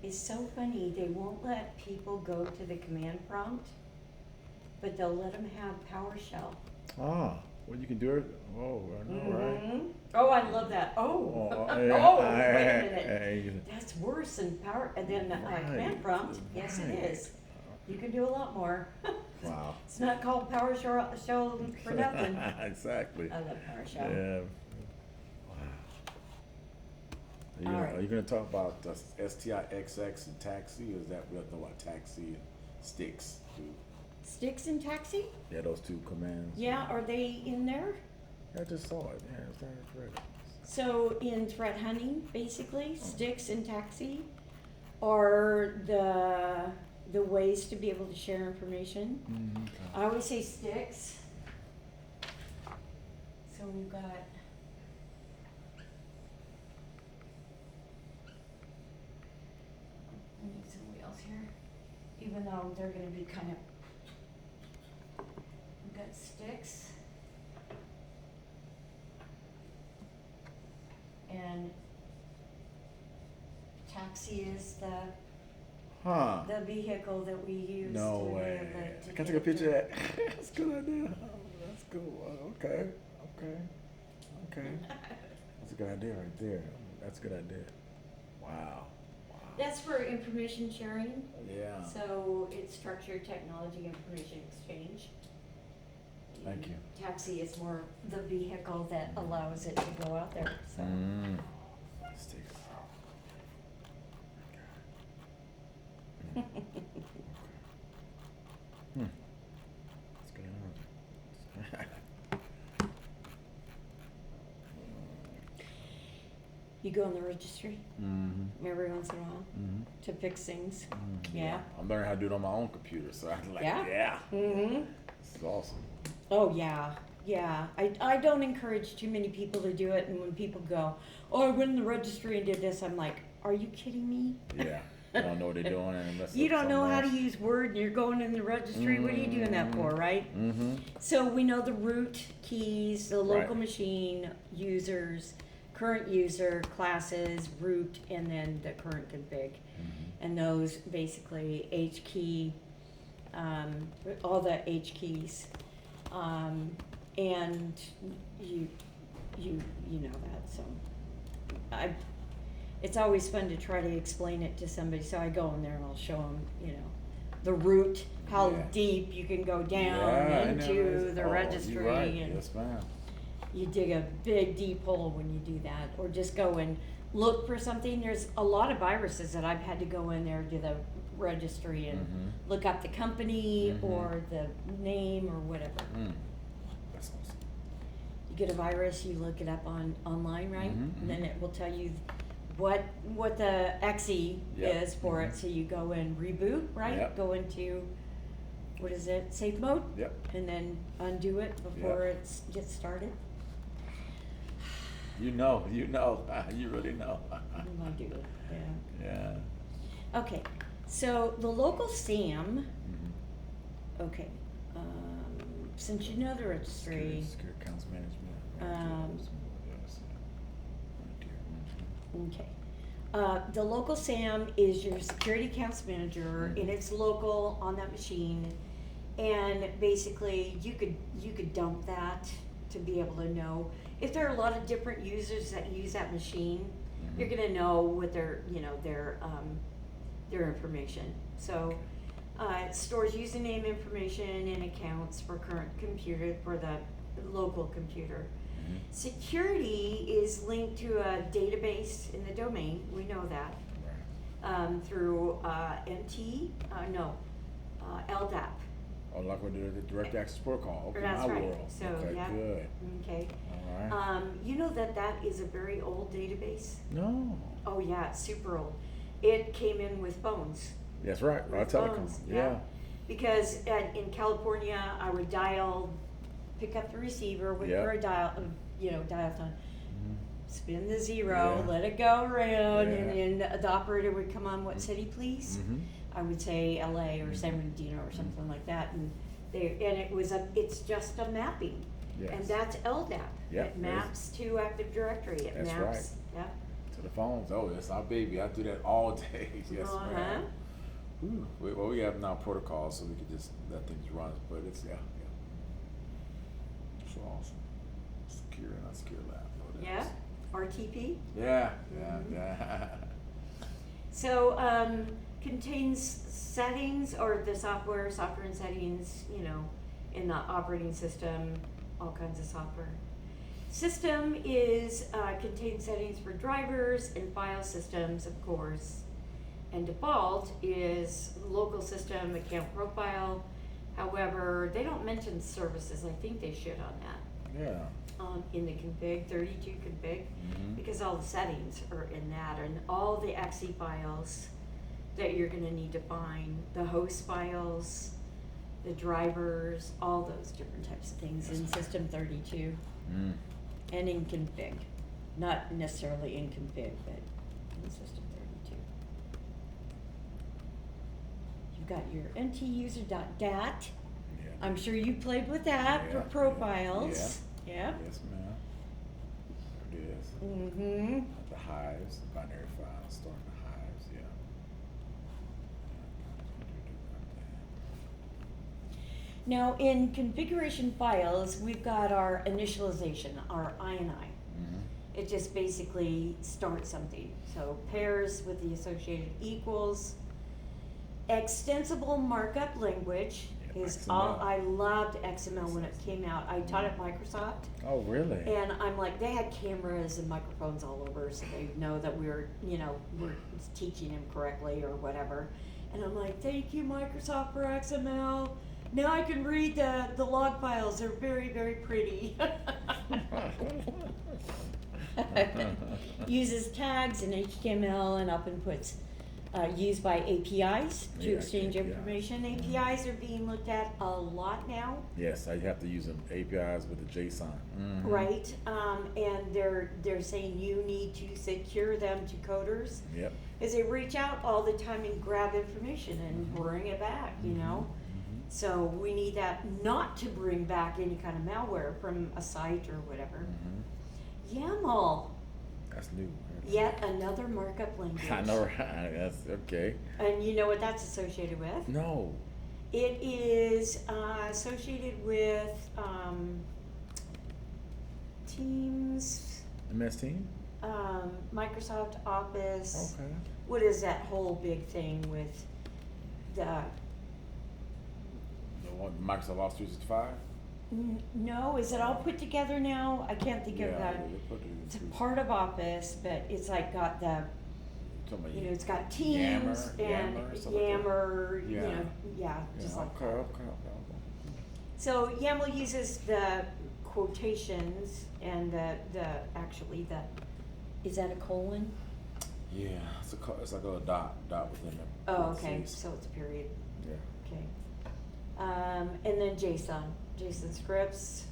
Speaker 2: is so funny. They won't let people go to the command prompt, but they'll let them have PowerShell.
Speaker 1: Ah, well, you can do it. Oh, I know, right?
Speaker 2: Mhm. Oh, I love that. Oh,
Speaker 1: yeah.
Speaker 2: oh, wait a minute.
Speaker 1: Hey,
Speaker 2: That's worse than
Speaker 1: Right.
Speaker 2: command prompt. Yes, it
Speaker 1: Right.
Speaker 2: is. You can do a lot more.
Speaker 1: Wow.
Speaker 2: It's not called PowerShell for nothing.
Speaker 1: Exactly.
Speaker 2: I love PowerShell.
Speaker 1: Yeah. Wow.
Speaker 2: All right.
Speaker 1: Are you going to talk about STIXX and taxi, or is that we'll know about taxi and sticks too?
Speaker 2: Sticks and taxi?
Speaker 1: Yeah, those two commands.
Speaker 2: Yeah, are they in there?
Speaker 1: I just saw it. Yeah, it's right.
Speaker 2: So in threat hunting, basically, sticks and taxi are the ways to be able to share information.
Speaker 1: Mm-hmm.
Speaker 2: I always say sticks. So we've got. I need some wheels here, even though they're gonna be kind of. We've got sticks. And taxi is
Speaker 1: Huh.
Speaker 2: the vehicle that we use
Speaker 1: No
Speaker 2: to be
Speaker 1: way.
Speaker 2: able to
Speaker 1: Can I take a
Speaker 2: get
Speaker 1: picture of
Speaker 2: the-
Speaker 1: that? That's a good idea. Oh, that's cool. Okay. That's a good idea right there. That's a good idea. Wow.
Speaker 2: That's for information sharing,
Speaker 1: Yeah.
Speaker 2: so it's structured technology information exchange.
Speaker 1: Thank you.
Speaker 2: Taxi is more the vehicle that allows it to go out there, so.
Speaker 1: Sticks. What's going on?
Speaker 2: You go in the registry
Speaker 1: Mm-hmm.
Speaker 2: every once in a while
Speaker 1: Mm-hmm.
Speaker 2: to fix things. Yeah.
Speaker 1: I'm learning how to do it on my own computer, so I'm like,
Speaker 2: Yeah?
Speaker 1: yeah.
Speaker 2: Mm-hmm.
Speaker 1: This is awesome.
Speaker 2: Oh, yeah. Yeah, I don't encourage too many people to do it, and when people go, oh, I went in the registry and did this, I'm like, are you kidding me?
Speaker 1: Yeah. They don't know what they're doing and mess
Speaker 2: You
Speaker 1: up
Speaker 2: don't know
Speaker 1: something
Speaker 2: how to
Speaker 1: else.
Speaker 2: use Word and you're going in the registry, what are you doing that for, right?
Speaker 1: Mm-hmm.
Speaker 2: So we know the root keys, the local
Speaker 1: Right.
Speaker 2: machine, users, current user, classes, root, and then the current config.
Speaker 1: Mm-hmm.
Speaker 2: And those basically H key, all the H keys. And you know that, so it's always fun to try to explain it to somebody, so I go in there and I'll show them, the root, how
Speaker 1: Yeah.
Speaker 2: deep you can go down
Speaker 1: Yeah, I know.
Speaker 2: into the
Speaker 1: Oh,
Speaker 2: registry,
Speaker 1: you're right.
Speaker 2: and
Speaker 1: Yes, ma'am.
Speaker 2: you dig a big deep hole when you do that, or just go and look for something. There's a lot of viruses that I've had to go in there to the registry and
Speaker 1: Mhm.
Speaker 2: look up the company
Speaker 1: Mhm.
Speaker 2: or the name or whatever.
Speaker 1: Mm. That's awesome.
Speaker 2: You get a virus, you look it up online, right?
Speaker 1: Mhm,
Speaker 2: And then
Speaker 1: mhm.
Speaker 2: it will tell you what the exe
Speaker 1: Yep.
Speaker 2: is for it.
Speaker 1: Mhm.
Speaker 2: So you go and reboot, right?
Speaker 1: Yep.
Speaker 2: Go into, what is it, safe mode?
Speaker 1: Yep.
Speaker 2: And then undo it before
Speaker 1: Yep.
Speaker 2: it gets started.
Speaker 1: You know. You really know.
Speaker 2: I do it, yeah.
Speaker 1: Yeah.
Speaker 2: Okay, so the local SAM,
Speaker 1: Mhm.
Speaker 2: okay, since you know the registry,
Speaker 1: Secure accounts management. Yes, yeah.
Speaker 2: okay. The local SAM is your security accounts manager, and it's local on that machine. And basically, you could dump that to be able to know if there are a lot of different users that use that machine. You're gonna know what their information. So it stores username information and accounts for current computer for the local computer.
Speaker 1: Mhm.
Speaker 2: Security is linked to a database in the domain. We know that
Speaker 1: Right.
Speaker 2: through LDAP.
Speaker 1: Oh, like we did the direct access protocol. Okay,
Speaker 2: That's
Speaker 1: my
Speaker 2: right.
Speaker 1: world.
Speaker 2: So
Speaker 1: Okay,
Speaker 2: yeah.
Speaker 1: good.
Speaker 2: Okay.
Speaker 1: All right.
Speaker 2: You know that is a very old database.
Speaker 1: No.
Speaker 2: Oh yeah, it's super old. It came in with phones.
Speaker 1: That's right. Right.
Speaker 2: With
Speaker 1: Telecom.
Speaker 2: phones,
Speaker 1: Yeah.
Speaker 2: Because in California, I would pick up the receiver, wait
Speaker 1: Yep.
Speaker 2: for a dial tone,
Speaker 1: Mhm.
Speaker 2: spin the zero,
Speaker 1: Yeah.
Speaker 2: let it go around,
Speaker 1: Yeah.
Speaker 2: and then the operator would come on, what city, please?
Speaker 1: Mhm.
Speaker 2: I would say LA or
Speaker 1: Mhm.
Speaker 2: San Bernardino or something like that, and it's just a mapping.
Speaker 1: Yes.
Speaker 2: And that's LDAP.
Speaker 1: Yep,
Speaker 2: It maps to Active Directory. It
Speaker 1: That's
Speaker 2: maps. Yeah.
Speaker 1: To the phones. Oh, that's our baby. I do that all day. Yes,
Speaker 2: Uh-huh.
Speaker 1: ma'am. Ooh. We have now protocols, so we can just let things run. But it's yeah. So awesome. Secure and unsecure lab. Oh,
Speaker 2: Yeah. RTP.
Speaker 1: Yeah.
Speaker 2: Mhm.
Speaker 1: Yeah.
Speaker 2: So contains settings or the software and settings, in the operating system, all kinds of software. System contains settings for drivers and file systems, of course. And default is local system account profile. However, they don't mention services. I think they should on that.
Speaker 1: Yeah.
Speaker 2: In the config, 32 config,
Speaker 1: Mhm.
Speaker 2: because all the settings are in that, and all the exe files that you're gonna need to find, the host files, the drivers, all those different types of things in system 32
Speaker 1: Mm.
Speaker 2: and in config. Not necessarily in config, but in system 32. You've got your ntuser.dat.
Speaker 1: Yeah.
Speaker 2: I'm sure you played with that
Speaker 1: Yeah,
Speaker 2: for
Speaker 1: yeah,
Speaker 2: profiles. Yeah.
Speaker 1: Yes, ma'am. There it is.
Speaker 2: Mm-hmm.
Speaker 1: The hives, the binary files, starting the hives, yeah.
Speaker 2: Now, in configuration files, we've got our initialization, our INI.
Speaker 1: Mhm.
Speaker 2: It just basically starts something. So pairs with the associated equals. Extensible markup language
Speaker 1: Yeah,
Speaker 2: is
Speaker 1: XML.
Speaker 2: all. I loved XML when it came out. I taught at Microsoft,
Speaker 1: Oh, really?
Speaker 2: and I'm like, they had cameras and microphones all over, so they know that we're teaching them correctly or whatever. And I'm like, thank you, Microsoft, for XML. Now I can read the log files. They're very, very pretty. Uses tags and HTML and up inputs. used by APIs to
Speaker 1: Yeah,
Speaker 2: exchange
Speaker 1: APIs.
Speaker 2: information. APIs are being looked at a lot now,
Speaker 1: Yes, I have to use them APIs with the JSON.
Speaker 2: right? And they're saying you need to secure them to coders.
Speaker 1: Yep.
Speaker 2: Is they reach out all the time and grab information and bring it back, you know? So we need that not to bring back any kind of malware from a site or whatever. YAML,
Speaker 1: That's new.
Speaker 2: yet another markup language.
Speaker 1: I know, right? That's okay.
Speaker 2: And you know what that's associated with?
Speaker 1: No.
Speaker 2: It is associated with Teams,
Speaker 1: MS Team?
Speaker 2: Microsoft Office.
Speaker 1: Okay.
Speaker 2: What is that whole big thing with the
Speaker 1: The one, Microsoft Office 365?
Speaker 2: No, is it all put together now? I can't think of that.
Speaker 1: they put it in
Speaker 2: It's a
Speaker 1: two-
Speaker 2: part of Office, but it's like got the,
Speaker 1: talking about
Speaker 2: you know, it's got Teams and
Speaker 1: Yammer, something like that.
Speaker 2: Yammer, you
Speaker 1: Yeah.
Speaker 2: know, yeah, just like
Speaker 1: okay,
Speaker 2: that.
Speaker 1: okay.
Speaker 2: So YAML uses the quotations and the is that a colon?
Speaker 1: Yeah, it's like a dot within it.
Speaker 2: Oh, okay, so it's a period,
Speaker 1: Yeah.
Speaker 2: okay. And then JSON scripts,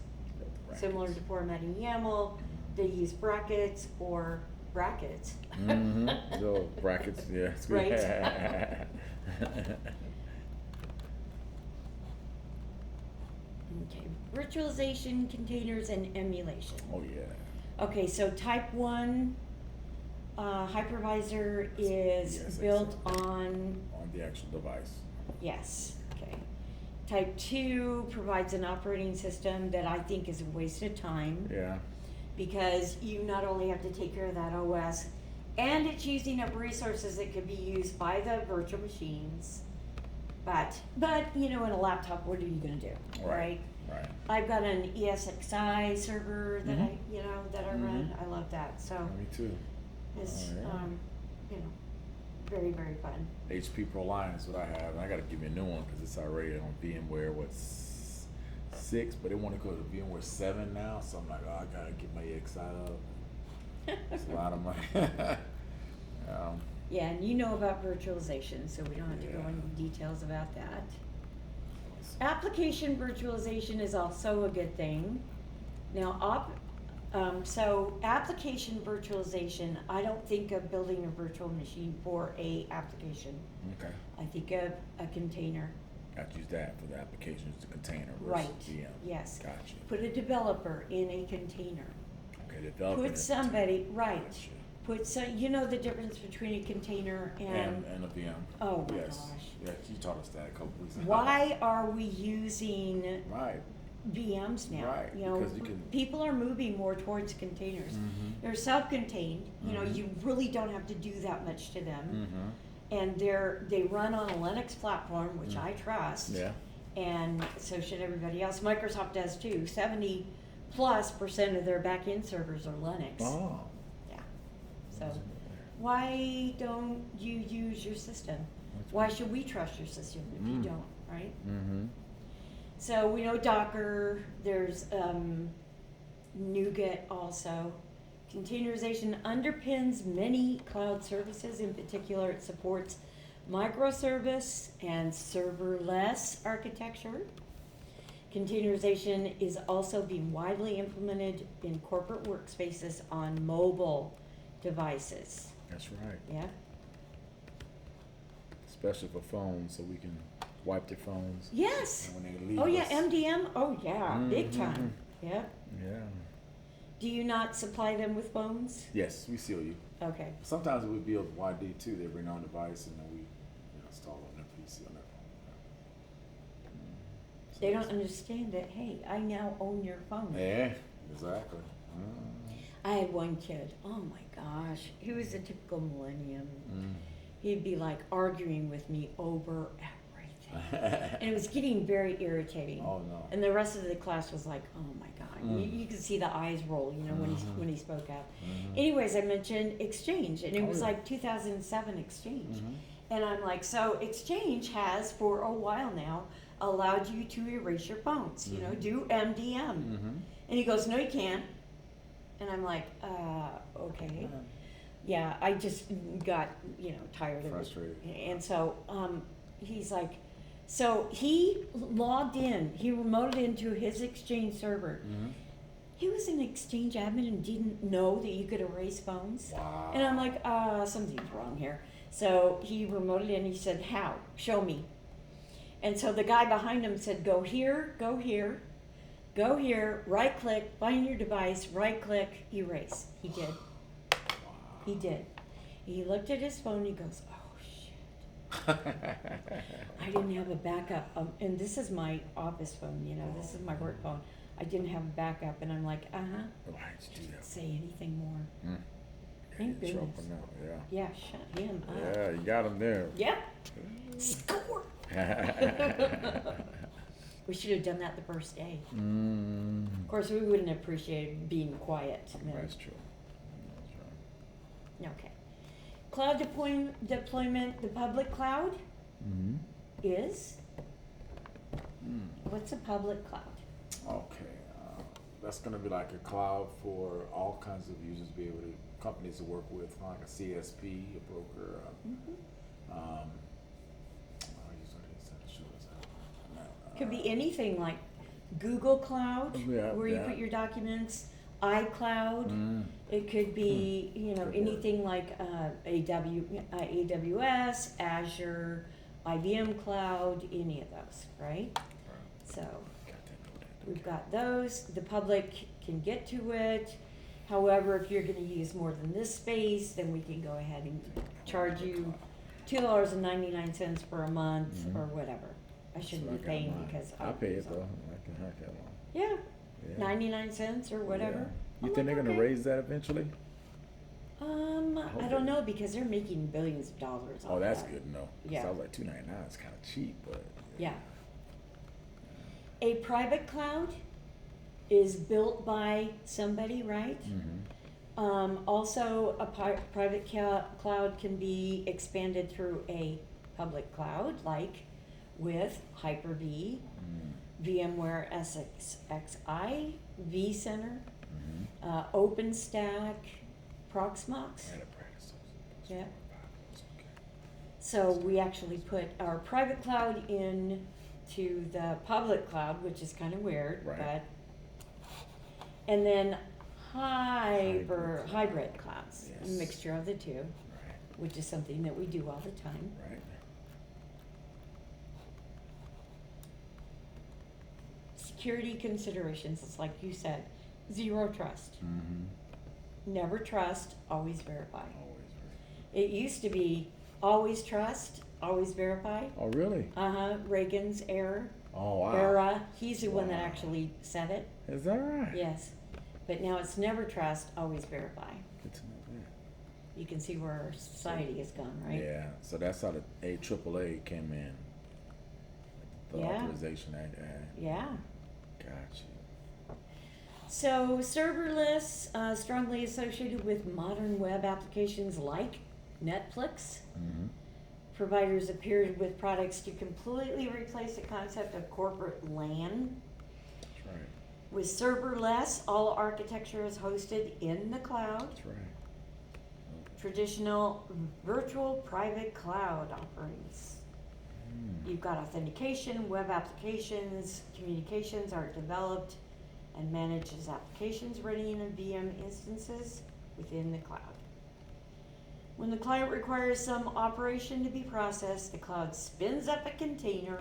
Speaker 2: similar to formatting YAML, they use brackets or brackets.
Speaker 1: Little brackets, yeah.
Speaker 2: Right. Okay, virtualization, containers, and emulation.
Speaker 1: Oh, yeah.
Speaker 2: Okay, so type 1 hypervisor is
Speaker 1: Yes,
Speaker 2: built
Speaker 1: exactly.
Speaker 2: on,
Speaker 1: On the actual device.
Speaker 2: yes, okay. Type 2 provides an operating system that I think is a waste of time,
Speaker 1: Yeah.
Speaker 2: because you not only have to take care of that OS, and it's using up resources that could be used by the virtual machines. But you know, in a laptop, what are you gonna do, right?
Speaker 1: Right.
Speaker 2: I've got an ESXi server that
Speaker 1: Mhm.
Speaker 2: that I run.
Speaker 1: Mhm.
Speaker 2: I love that. So
Speaker 1: Me too.
Speaker 2: it's,
Speaker 1: Oh, yeah.
Speaker 2: you know, very, very fun.
Speaker 1: HP ProLiant is what I have, and I gotta give me a new one because it's already on VMware, 6, but they want to go to VMware 7 now, so I'm like, oh, I gotta get my EXI up. It's a lot of money.
Speaker 2: Yeah, and you know about virtualization, so we don't have to go
Speaker 1: Yeah.
Speaker 2: into details about that. Application virtualization is also a good thing. Now, so application virtualization, I don't think of building a virtual machine for a application.
Speaker 1: Okay.
Speaker 2: I think of a container.
Speaker 1: Got to use that for the applications, the container versus
Speaker 2: Right.
Speaker 1: VM.
Speaker 2: Yes.
Speaker 1: Gotcha.
Speaker 2: Put a developer in a container.
Speaker 1: Okay, developing
Speaker 2: Put somebody, right.
Speaker 1: Gotcha.
Speaker 2: Put some, you know the difference between a container and
Speaker 1: And a VM.
Speaker 2: oh my
Speaker 1: Yes.
Speaker 2: gosh.
Speaker 1: Yeah, you taught us that a couple weeks ago.
Speaker 2: Why are we using
Speaker 1: Right.
Speaker 2: VMs now?
Speaker 1: Right,
Speaker 2: You know,
Speaker 1: because you can-
Speaker 2: people are moving more towards containers.
Speaker 1: Mhm.
Speaker 2: They're self-contained. You know,
Speaker 1: Mhm.
Speaker 2: you really don't have to do that much to them.
Speaker 1: Mm-hmm.
Speaker 2: And they run on a Linux platform, which I trust.
Speaker 1: Yeah.
Speaker 2: And so should everybody else. Microsoft does too. 70+% of their back-end servers are Linux.
Speaker 1: Oh.
Speaker 2: Yeah. So why don't you use your system? Why should we trust your system if you don't, right?
Speaker 1: Mm-hmm.
Speaker 2: So we know Docker, there's NuGet also. Containerization underpins many cloud services. In particular, it supports microservice and serverless architecture. Containerization is also being widely implemented in corporate workspaces on mobile devices.
Speaker 1: That's right.
Speaker 2: Yeah?
Speaker 1: Especially for phones, so we can wipe their phones
Speaker 2: Yes.
Speaker 1: when they leave
Speaker 2: Oh yeah,
Speaker 1: us.
Speaker 2: MDM. Oh yeah, big
Speaker 1: Mhm.
Speaker 2: time. Yeah.
Speaker 1: Yeah.
Speaker 2: Do you not supply them with phones?
Speaker 1: Yes, we seal you.
Speaker 2: Okay.
Speaker 1: Sometimes we build YD too. They bring on device and then we install on their PC on their phone. So
Speaker 2: They don't
Speaker 1: it's-
Speaker 2: understand that, hey, I now own your phone.
Speaker 1: Yeah, exactly.
Speaker 2: I had one kid, oh my gosh, he was a typical millennium.
Speaker 1: Mm.
Speaker 2: He'd be like arguing with me over everything. And it was getting very irritating.
Speaker 1: Oh no.
Speaker 2: And the rest of the class was like, oh my God.
Speaker 1: Mm.
Speaker 2: You could see the eyes roll, you know, when he spoke out.
Speaker 1: Mhm.
Speaker 2: Anyways, I mentioned Exchange, and it
Speaker 1: Oh,
Speaker 2: was
Speaker 1: yeah.
Speaker 2: like 2007 Exchange.
Speaker 1: Mhm.
Speaker 2: And I'm like, so Exchange has for a while now allowed you to erase your phones, you know, do MDM.
Speaker 1: Mhm.
Speaker 2: And he goes, no, you can't. And I'm like, okay. Yeah, I just got, tired of
Speaker 1: Frustrated.
Speaker 2: it. And so, he's like, so he logged in, he remoted into his Exchange server.
Speaker 1: Mhm.
Speaker 2: He was an Exchange admin and didn't know that you could erase phones.
Speaker 1: Wow.
Speaker 2: And I'm like, something's wrong here. So he remoted in, he said, how? Show me. And so the guy behind him said, go here, go here, go here, right click, find your device, right click, erase. He did. He did. He looked at his phone, he goes, oh shit. I didn't have a backup. And this is my office phone, this is my work phone. I didn't have a backup, and I'm like,
Speaker 1: Why'd you do
Speaker 2: Can't
Speaker 1: that?
Speaker 2: say anything more.
Speaker 1: Mm.
Speaker 2: Thank
Speaker 1: You're in
Speaker 2: goodness.
Speaker 1: trouble now,
Speaker 2: Yeah, shut him up.
Speaker 1: Yeah, you got him there.
Speaker 2: Yeah. Score. We should have done that the first day. Of course, we wouldn't appreciate being quiet. No.
Speaker 1: That's true.
Speaker 2: Okay. Cloud deployment, the public cloud
Speaker 1: Mm-hmm.
Speaker 2: is, what's a public cloud?
Speaker 1: Okay, that's gonna be like a cloud for all kinds of users, be able to, companies to work with, like a CSP, a broker,
Speaker 2: Could be anything like Google Cloud,
Speaker 1: Yeah,
Speaker 2: where you
Speaker 1: yeah.
Speaker 2: put your documents, iCloud.
Speaker 1: Mm.
Speaker 2: It could be,
Speaker 1: Good word.
Speaker 2: anything like AWS, Azure, IBM Cloud, any of those, right? So we've got those. The public can get to it. However, if you're going to use more than this space, then we can go ahead and charge you $2.99 for a month or whatever. I shouldn't be paying because
Speaker 1: I pay it though. I can hack that one.
Speaker 2: Yeah,
Speaker 1: Yeah.
Speaker 2: 99 cents or whatever.
Speaker 1: Yeah. You
Speaker 2: I'm
Speaker 1: think
Speaker 2: like,
Speaker 1: they're gonna
Speaker 2: okay.
Speaker 1: raise that eventually?
Speaker 2: I don't know because they're making billions of dollars.
Speaker 1: Oh,
Speaker 2: off
Speaker 1: that's
Speaker 2: that.
Speaker 1: good to know.
Speaker 2: Yeah.
Speaker 1: So I was like, $2.99 is kind of cheap, but
Speaker 2: Yeah. A private cloud is built by somebody, right?
Speaker 1: Mm-hmm.
Speaker 2: Also, a private cloud can be expanded through a public cloud, like with Hyper-V, VMware SXI, vCenter, OpenStack, Proxmox. Yeah. So we actually put our private cloud into the public cloud, which is kind of weird,
Speaker 1: Right.
Speaker 2: but. And then hybrid clouds, a
Speaker 1: Yes.
Speaker 2: mixture of the two,
Speaker 1: Right.
Speaker 2: which is something that we do all the time.
Speaker 1: Right.
Speaker 2: Security considerations, it's like you said, zero trust.
Speaker 1: Mm-hmm.
Speaker 2: Never trust, always verify.
Speaker 1: Always
Speaker 2: It used to be always trust, always verify.
Speaker 1: right. Oh, really?
Speaker 2: Reagan's error.
Speaker 1: Oh, wow.
Speaker 2: Era, he's the one that
Speaker 1: Wow.
Speaker 2: actually said it.
Speaker 1: Is that right?
Speaker 2: Yes. But now it's never trust, always verify.
Speaker 1: Good to know that.
Speaker 2: You can see where our society has gone, right?
Speaker 1: Yeah, so that's how the AAA came in. The
Speaker 2: Yeah.
Speaker 1: Authorization Act.
Speaker 2: Yeah.
Speaker 1: Gotcha.
Speaker 2: So serverless, strongly associated with modern web applications like Netflix.
Speaker 1: Mm-hmm.
Speaker 2: Providers appeared with products to completely replace the concept of corporate LAN.
Speaker 1: That's right.
Speaker 2: With serverless, all architecture is hosted in the cloud.
Speaker 1: That's right.
Speaker 2: Traditional virtual private cloud offerings. You've got authentication, web applications, communications are developed and managed as applications running in VM instances within the cloud. When the client requires some operation to be processed, the cloud spins up a container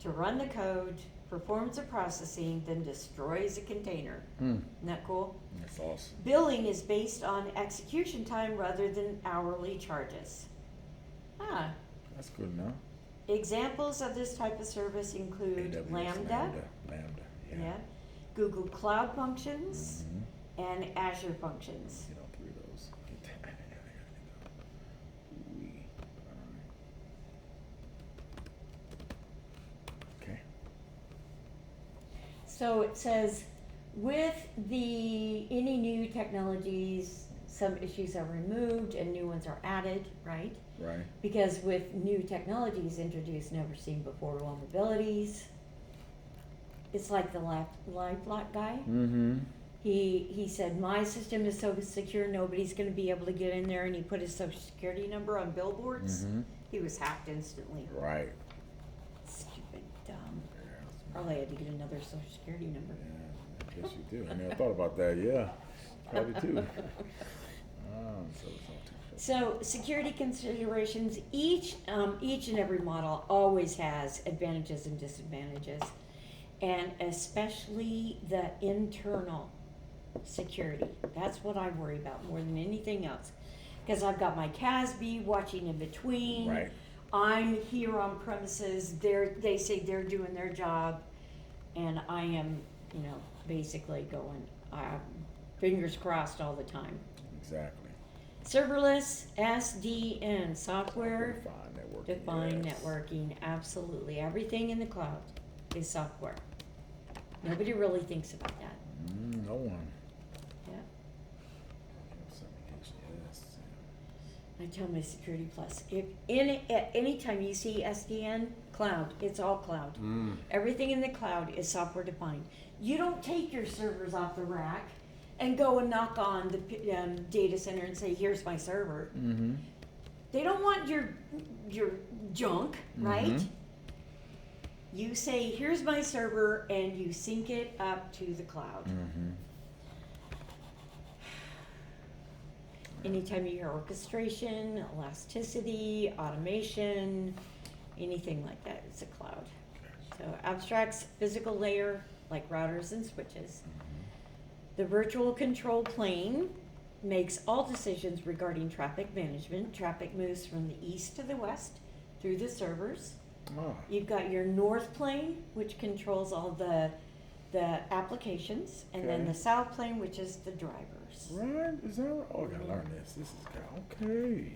Speaker 2: to run the code, performs the processing, then destroys the container. Isn't that cool?
Speaker 1: That's awesome.
Speaker 2: Billing is based on execution time rather than hourly charges.
Speaker 1: That's good enough.
Speaker 2: Examples of this type of service include
Speaker 1: AWS
Speaker 2: Lambda,
Speaker 1: Yeah.
Speaker 2: Google Cloud Functions,
Speaker 1: Mm-hmm.
Speaker 2: and Azure Functions.
Speaker 1: Get all three of those. Get that. Ooh-wee. All right. Okay.
Speaker 2: So it says, with any new technologies, some issues are removed and new ones are added, right?
Speaker 1: Right.
Speaker 2: Because with new technologies introduced, never seen before vulnerabilities. It's like the LifeLock guy.
Speaker 1: Mm-hmm.
Speaker 2: He said, my system is so secure, nobody's gonna be able to get in there, and he put his social security number on billboards.
Speaker 1: Mhm.
Speaker 2: He was hacked instantly.
Speaker 1: Right.
Speaker 2: Stupid, dumb.
Speaker 1: Yeah.
Speaker 2: Probably had to get another social security number.
Speaker 1: Yeah, I guess you do. I never thought about that. Yeah, probably too.
Speaker 2: So security considerations, each and every model always has advantages and disadvantages, and especially the internal security. That's what I worry about more than anything else, because I've got my CASB watching in between.
Speaker 1: Right.
Speaker 2: I'm here on premises. They say they're doing their job, and I am, basically going fingers crossed all the time.
Speaker 1: Exactly.
Speaker 2: Serverless SDN software
Speaker 1: Defined networking.
Speaker 2: defined networking, absolutely. Everything in the cloud is software. Nobody really thinks about that.
Speaker 1: No one.
Speaker 2: Yeah.
Speaker 1: Yes.
Speaker 2: I tell my security plus, if at any time you see SDN cloud, it's all cloud. Everything in the cloud is software defined. You don't take your servers off the rack and go and knock on the data center and say, "Here's my server."
Speaker 1: Mm-hmm.
Speaker 2: They don't want your junk, right? You say, "Here's my server," and you sync it up to the cloud.
Speaker 1: Mm-hmm.
Speaker 2: Anytime you hear orchestration, elasticity, automation, anything like that, it's a cloud. So abstracts physical layer like routers and switches. The virtual control plane makes all decisions regarding traffic management. Traffic moves from the east to the west through the servers.
Speaker 1: Oh.
Speaker 2: You've got your north plane, which controls all the applications, and then
Speaker 1: Okay.
Speaker 2: the south plane, which is the drivers.
Speaker 1: Right? Is that right? Oh, I gotta learn this. This is okay.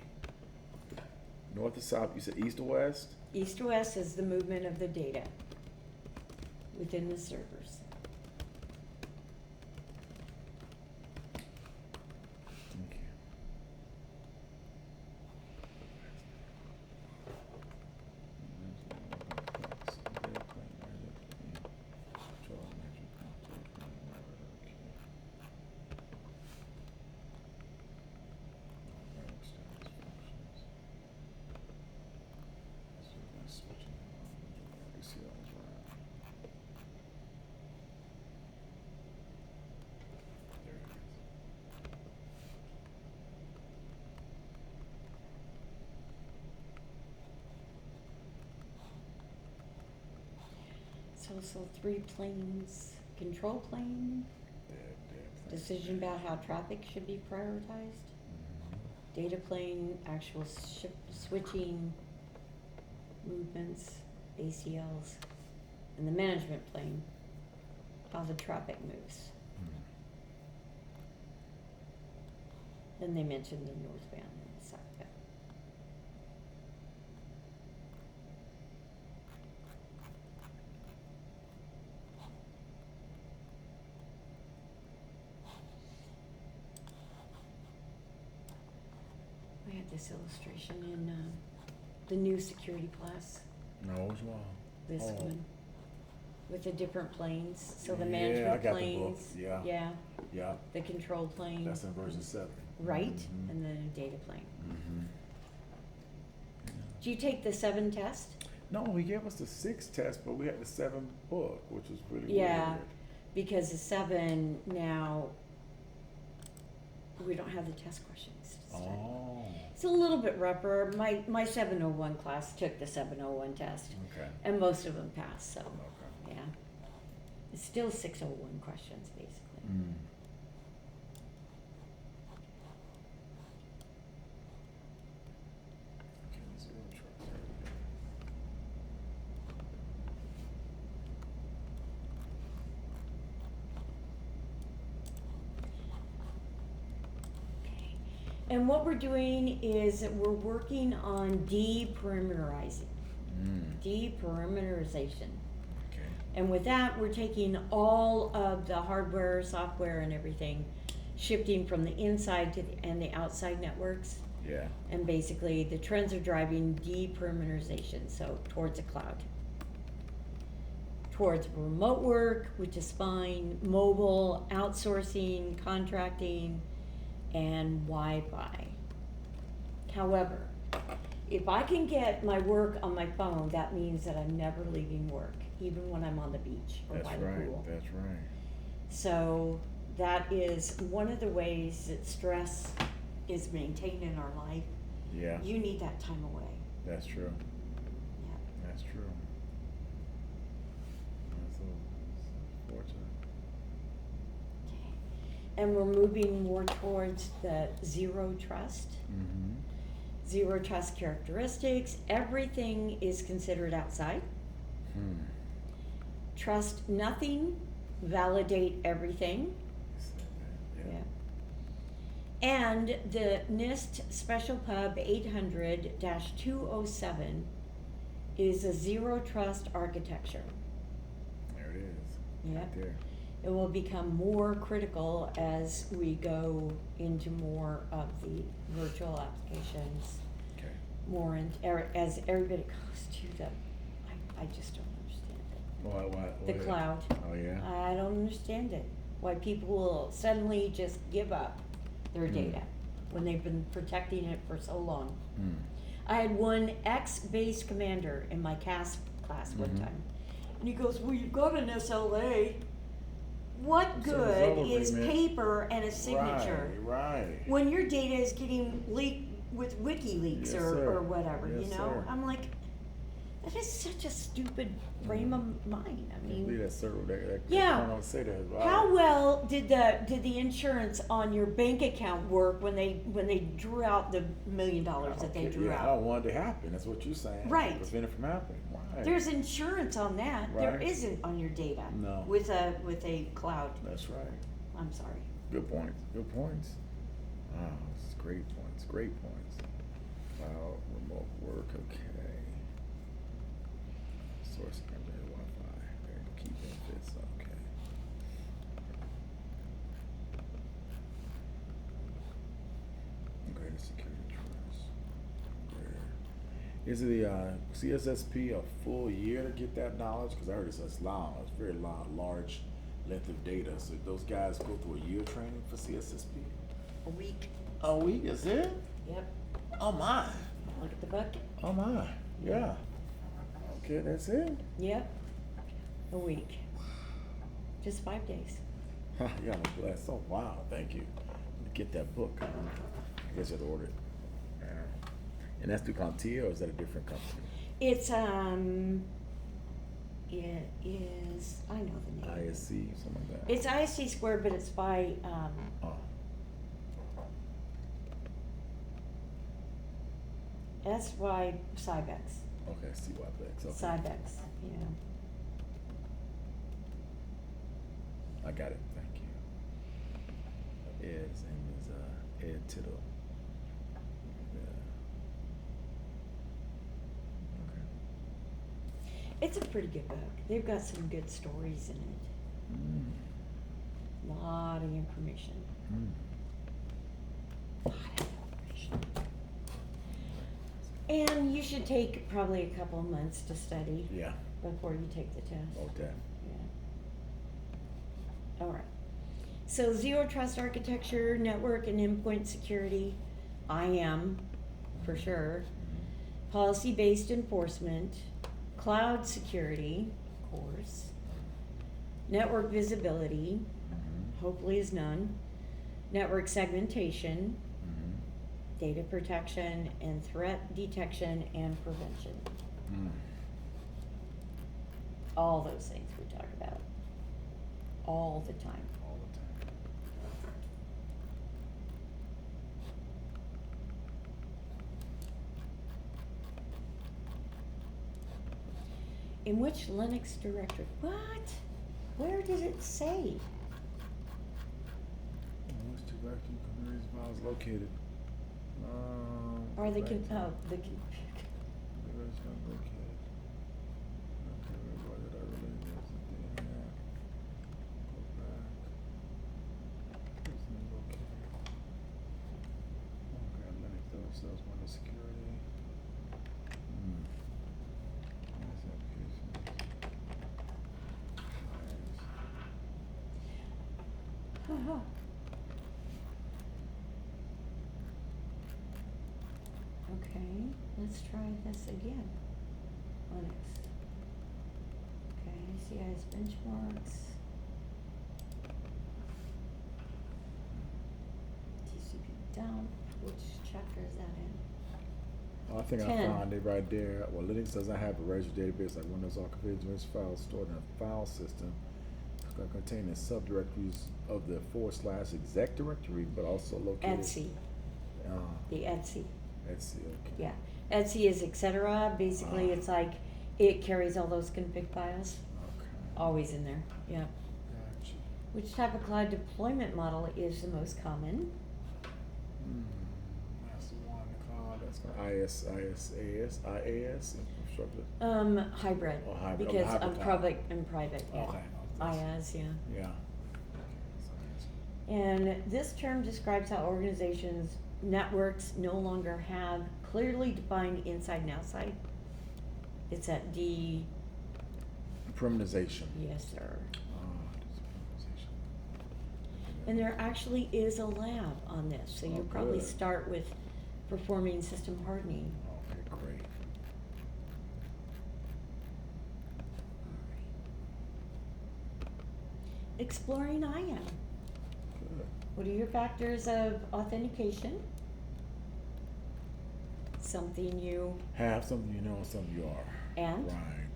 Speaker 1: North to south, you said east to west?
Speaker 2: East to west is the movement of the data within the servers.
Speaker 1: Thank you.
Speaker 2: So 3 planes, control plane, decision about how traffic should be prioritized, data plane, actual switching, movements, ACLs, and the management plane, how the traffic moves. Then they mentioned the northbound and the southbound. I had this illustration in the new security class,
Speaker 1: No, which one?
Speaker 2: this
Speaker 1: Oh.
Speaker 2: one, with the different planes. So the
Speaker 1: Yeah, I
Speaker 2: management
Speaker 1: got the book.
Speaker 2: planes,
Speaker 1: Yeah. Yeah.
Speaker 2: the control plane,
Speaker 1: That's in version 7.
Speaker 2: right,
Speaker 1: Mhm.
Speaker 2: and then a data plane.
Speaker 1: Mhm.
Speaker 2: Do you take the 7 test?
Speaker 1: No, he gave us the 6 test, but we had the 7 book, which was really
Speaker 2: Yeah.
Speaker 1: weird.
Speaker 2: Because the 7 now, we don't have the test questions to study.
Speaker 1: Oh,
Speaker 2: It's a little bit rougher. My 701 class took the 701 test,
Speaker 1: okay.
Speaker 2: and most of them passed, so,
Speaker 1: Okay.
Speaker 2: yeah. It's still 601 questions, basically.
Speaker 1: Mm. Okay, zero trust.
Speaker 2: Okay. And what we're doing is we're working on deperimeterizing, deperimeterization.
Speaker 1: Okay.
Speaker 2: And with that, we're taking all of the hardware, software, and everything, shifting from the inside to and the outside networks.
Speaker 1: Yeah.
Speaker 2: And basically, the trends are driving deperimeterization, so towards the cloud. towards remote work, which is fine, mobile, outsourcing, contracting, and Wi-Fi. However, if I can get my work on my phone, that means that I'm never leaving work, even when I'm on the beach or
Speaker 1: That's
Speaker 2: by the
Speaker 1: right.
Speaker 2: pool.
Speaker 1: That's right.
Speaker 2: So that is one of the ways that stress is maintained in our life.
Speaker 1: Yeah.
Speaker 2: You need that time away.
Speaker 1: That's true.
Speaker 2: Yeah.
Speaker 1: That's true. That's so fortunate.
Speaker 2: Okay. And we're moving more towards the zero trust.
Speaker 1: Mm-hmm.
Speaker 2: Zero trust characteristics. Everything is considered outside. Trust nothing. Validate everything.
Speaker 1: Yeah.
Speaker 2: And the NIST Special Pub 800-207 is a zero trust architecture.
Speaker 1: There it is.
Speaker 2: Yep.
Speaker 1: Right there.
Speaker 2: It will become more critical as we go into more of the virtual applications.
Speaker 1: Okay.
Speaker 2: More in, as everybody goes to the, I just don't understand it.
Speaker 1: What?
Speaker 2: The cloud.
Speaker 1: Oh yeah.
Speaker 2: I don't understand it. Why people will suddenly just give up their data when they've been protecting it for so long. I had one ex-base commander in my CAS class one time, and he goes, "Well, you've got an SLA. What good is paper and a signature
Speaker 1: Right.
Speaker 2: when your data is getting leaked with WikiLeaks
Speaker 1: Yes,
Speaker 2: or whatever?"
Speaker 1: Yes,
Speaker 2: you know,
Speaker 1: sir.
Speaker 2: I'm like, that is such a stupid frame of mind. I
Speaker 1: Believe
Speaker 2: mean,
Speaker 1: that server that
Speaker 2: yeah.
Speaker 1: I don't say that. Wow.
Speaker 2: how well did the insurance on your bank account work when they drew out the $1 million that they drew
Speaker 1: I
Speaker 2: out?
Speaker 1: don't want it to happen. That's what you're saying.
Speaker 2: Right.
Speaker 1: Prevent it from happening. Right.
Speaker 2: There's insurance on that. There
Speaker 1: Right.
Speaker 2: isn't on your data.
Speaker 1: No.
Speaker 2: With a cloud.
Speaker 1: That's right.
Speaker 2: I'm sorry.
Speaker 1: Good points. Good points. Wow, this is great points. Great points. Cloud, remote work. Okay. Source internet Wi-Fi. Okay. Key benefits. Okay. Greater security trust. Greater. Is the CSSP a full year to get that knowledge? Because I heard it's long. It's very long, large length of data. So those guys go through a year training for CSSP?
Speaker 2: A week.
Speaker 1: A week is it?
Speaker 2: Yep.
Speaker 1: Oh my.
Speaker 2: Look at the bucket.
Speaker 1: Oh my. Yeah. Okay, that's it.
Speaker 2: Yep. A week. Just 5 days.
Speaker 1: Yeah, I'm blessed. Oh wow, thank you. Get that book. I guess you have to order it. And that's through Contia, or is that a different company?
Speaker 2: It's it is, I know the name.
Speaker 1: ISC, something like that.
Speaker 2: It's ISC Squared, but it's by
Speaker 1: Oh.
Speaker 2: that's by Cybex.
Speaker 1: Okay, CYPX. Okay.
Speaker 2: Cybex, yeah.
Speaker 1: I got it. Thank you. Ed's name is Ed Tittle. Yeah. Okay.
Speaker 2: It's a pretty good book. They've got some good stories in it. Lot of information. Lot of information. And you should take probably a couple of months to study
Speaker 1: Yeah.
Speaker 2: before you take the test.
Speaker 1: Okay.
Speaker 2: Yeah. All right. So zero trust architecture, network and endpoint security, IAM for sure. Policy-based enforcement, cloud security, of course. Network visibility, hopefully is none. Network segmentation, data protection, and threat detection and prevention. All those things we talk about all the time.
Speaker 1: All the time.
Speaker 2: In which Linux directory? What? Where did it say?
Speaker 1: Which directory communities files located?
Speaker 2: Or the
Speaker 1: back
Speaker 2: con-
Speaker 1: to-
Speaker 2: oh, the
Speaker 1: Where it's not located. Okay, where did I really miss it? Yeah. Go back. It's not located. Okay, Linux themselves, Windows security. Nice applications.
Speaker 2: Okay, let's try this again. Linux. Okay, CIS benchmarks. TCP dump, which chapter is that in?
Speaker 1: I think
Speaker 2: 10.
Speaker 1: I found it right there. Well, Linux doesn't have a registry database like Windows archives or files stored in a file system. It's going to contain the subdirectories of the /exec directory, but also located.
Speaker 2: Etsy. The Etsy.
Speaker 1: Etsy, okay.
Speaker 2: Yeah. Etsy is etc. Basically, it's like it carries all those config files.
Speaker 1: Okay.
Speaker 2: Always in there. Yeah.
Speaker 1: Gotcha.
Speaker 2: Which type of cloud deployment model is the most common?
Speaker 1: That's the one called. That's called IaaS infrastructure.
Speaker 2: Hybrid.
Speaker 1: Oh, hybrid.
Speaker 2: Because
Speaker 1: hybrid
Speaker 2: I'm
Speaker 1: cloud.
Speaker 2: public and private. Yeah.
Speaker 1: Okay.
Speaker 2: IaaS, yeah.
Speaker 1: Yeah.
Speaker 2: And this term describes how organizations, networks no longer have clearly defined inside and outside. It's at D.
Speaker 1: Perimeterization.
Speaker 2: Yes, sir.
Speaker 1: Perimeterization.
Speaker 2: And there actually is a lab on this, so you'll probably
Speaker 1: good.
Speaker 2: start with performing system hardening.
Speaker 1: Okay, great.
Speaker 2: Exploring IAM.
Speaker 1: Good.
Speaker 2: What are your factors of authentication? Something you
Speaker 1: Have something you know and something you are.
Speaker 2: and
Speaker 1: Right.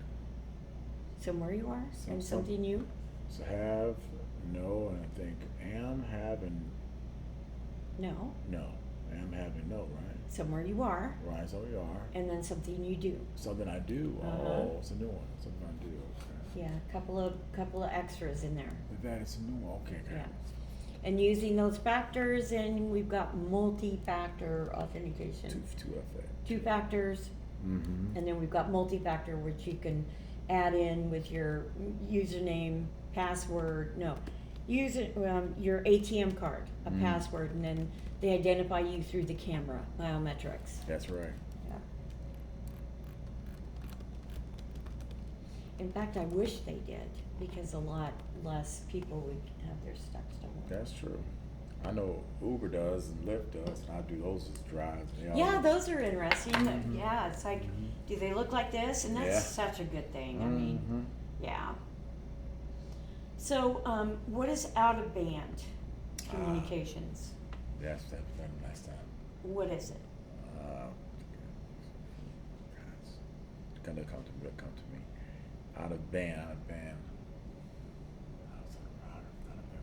Speaker 2: somewhere you are and
Speaker 1: Some-
Speaker 2: something you
Speaker 1: So have, know, and I think am, have, and
Speaker 2: know,
Speaker 1: know. Am, have, and know, right?
Speaker 2: somewhere you are,
Speaker 1: Right, so you are.
Speaker 2: and then something you do.
Speaker 1: Something I do.
Speaker 2: Uh-huh.
Speaker 1: Oh, it's a new one. Something I do. Okay.
Speaker 2: Yeah, a couple of extras in there.
Speaker 1: With that, it's a new one. Okay, got
Speaker 2: Yeah.
Speaker 1: it.
Speaker 2: And using those factors, and we've got multi-factor authentication.
Speaker 1: Two FA.
Speaker 2: Two factors,
Speaker 1: Mm-hmm.
Speaker 2: and then we've got multi-factor, which you can add in with your username, password, your ATM card, a
Speaker 1: Mm.
Speaker 2: password, and then they identify you through the camera, biometrics.
Speaker 1: That's right.
Speaker 2: Yeah. In fact, I wish they did, because a lot less people would have their stuff stolen.
Speaker 1: That's true. I know Uber does and Lyft does, and I do those as drives. They
Speaker 2: Yeah,
Speaker 1: always-
Speaker 2: those are interesting.
Speaker 1: Mhm.
Speaker 2: Yeah, it's like,
Speaker 1: Mhm.
Speaker 2: do they look like this? And that's
Speaker 1: Yeah.
Speaker 2: such a good thing. I mean,
Speaker 1: Mhm.
Speaker 2: yeah. So, what is out of band communications?
Speaker 1: That's that last time.
Speaker 2: What is it?
Speaker 1: It's gonna come to me. Out of band.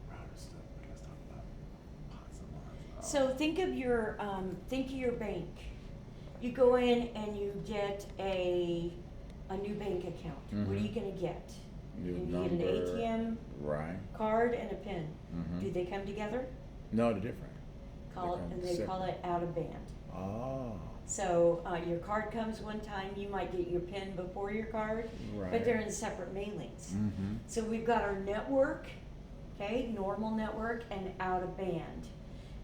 Speaker 1: Router stuff. But let's talk about pods.
Speaker 2: So think of your bank. You go in and you get a new bank account. What are you
Speaker 1: Mhm.
Speaker 2: gonna get?
Speaker 1: New
Speaker 2: You get
Speaker 1: number.
Speaker 2: an ATM
Speaker 1: Right.
Speaker 2: card and a PIN.
Speaker 1: Mhm.
Speaker 2: Do they come together?
Speaker 1: No, they're different.
Speaker 2: Call it,
Speaker 1: come
Speaker 2: and they call
Speaker 1: separate.
Speaker 2: it out of band.
Speaker 1: Oh.
Speaker 2: So your card comes one time, you might get your PIN before your card,
Speaker 1: Right.
Speaker 2: but they're in separate mailings.
Speaker 1: Mm-hmm.
Speaker 2: So we've got our network, okay, normal network, and out of band.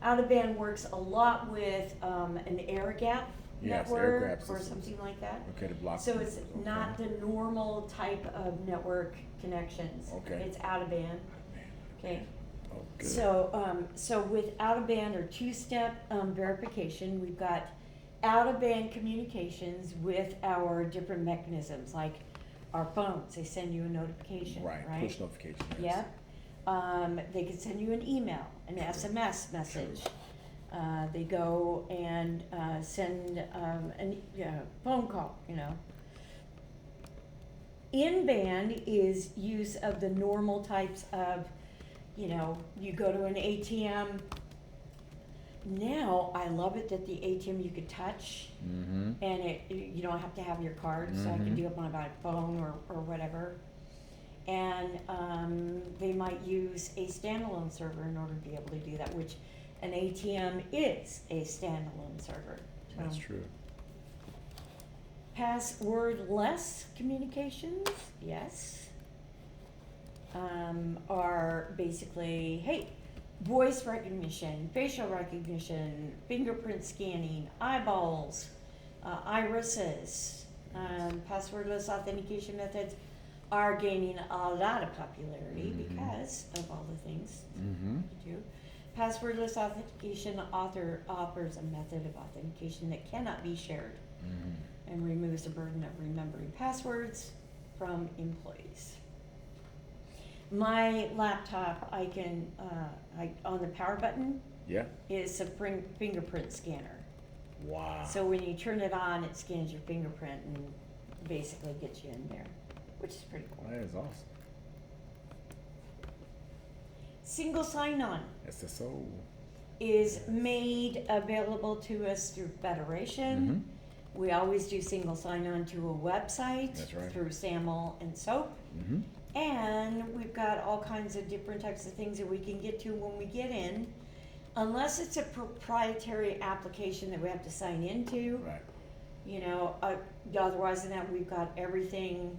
Speaker 2: Out of band works a lot with an air gap
Speaker 1: Yes,
Speaker 2: network
Speaker 1: air gap
Speaker 2: or
Speaker 1: systems.
Speaker 2: something like that.
Speaker 1: Okay, to block.
Speaker 2: So it's
Speaker 1: okay.
Speaker 2: not the normal type of network connections.
Speaker 1: Okay.
Speaker 2: It's out of band. Okay.
Speaker 1: Oh, good.
Speaker 2: So with out of band or two-step verification, we've got out of band communications with our different mechanisms, like our phones. They send you a notification, right?
Speaker 1: Push notification. Yes.
Speaker 2: Yep. They could send you an email, an SMS message. They go and send a phone call, In band is use of the normal types of, you go to an ATM. Now, I love it that the ATM you could touch,
Speaker 1: Mm-hmm.
Speaker 2: and you don't have to have your card, so I can
Speaker 1: Mhm.
Speaker 2: do it on my phone or whatever. And they might use a standalone server in order to be able to do that, which an ATM is a standalone server.
Speaker 1: That's true.
Speaker 2: Passwordless communications, yes, are basically, hey, voice recognition, facial recognition, fingerprint scanning, eyeballs, irises, passwordless authentication methods. are gaining a lot of popularity
Speaker 1: Mhm.
Speaker 2: because of all the things
Speaker 1: Mm-hmm.
Speaker 2: you do. Passwordless authentication offers a method of authentication that cannot be shared
Speaker 1: Mm-hmm.
Speaker 2: and removes the burden of remembering passwords from employees. My laptop, I can, on the power button
Speaker 1: Yeah.
Speaker 2: is a fingerprint scanner.
Speaker 1: Wow.
Speaker 2: So when you turn it on, it scans your fingerprint and basically gets you in there, which is pretty cool.
Speaker 1: That is awesome.
Speaker 2: Single sign-on
Speaker 1: SSO.
Speaker 2: is
Speaker 1: Yes.
Speaker 2: made available to us through Federation.
Speaker 1: Mm-hmm.
Speaker 2: We always do single sign-on to a website.
Speaker 1: That's right.
Speaker 2: Through SAML and SOAP.
Speaker 1: Mm-hmm.
Speaker 2: And we've got all kinds of different types of things that we can get to when we get in. Unless it's a proprietary application that we have to sign into,
Speaker 1: Right.
Speaker 2: you know, otherwise than that, we've got everything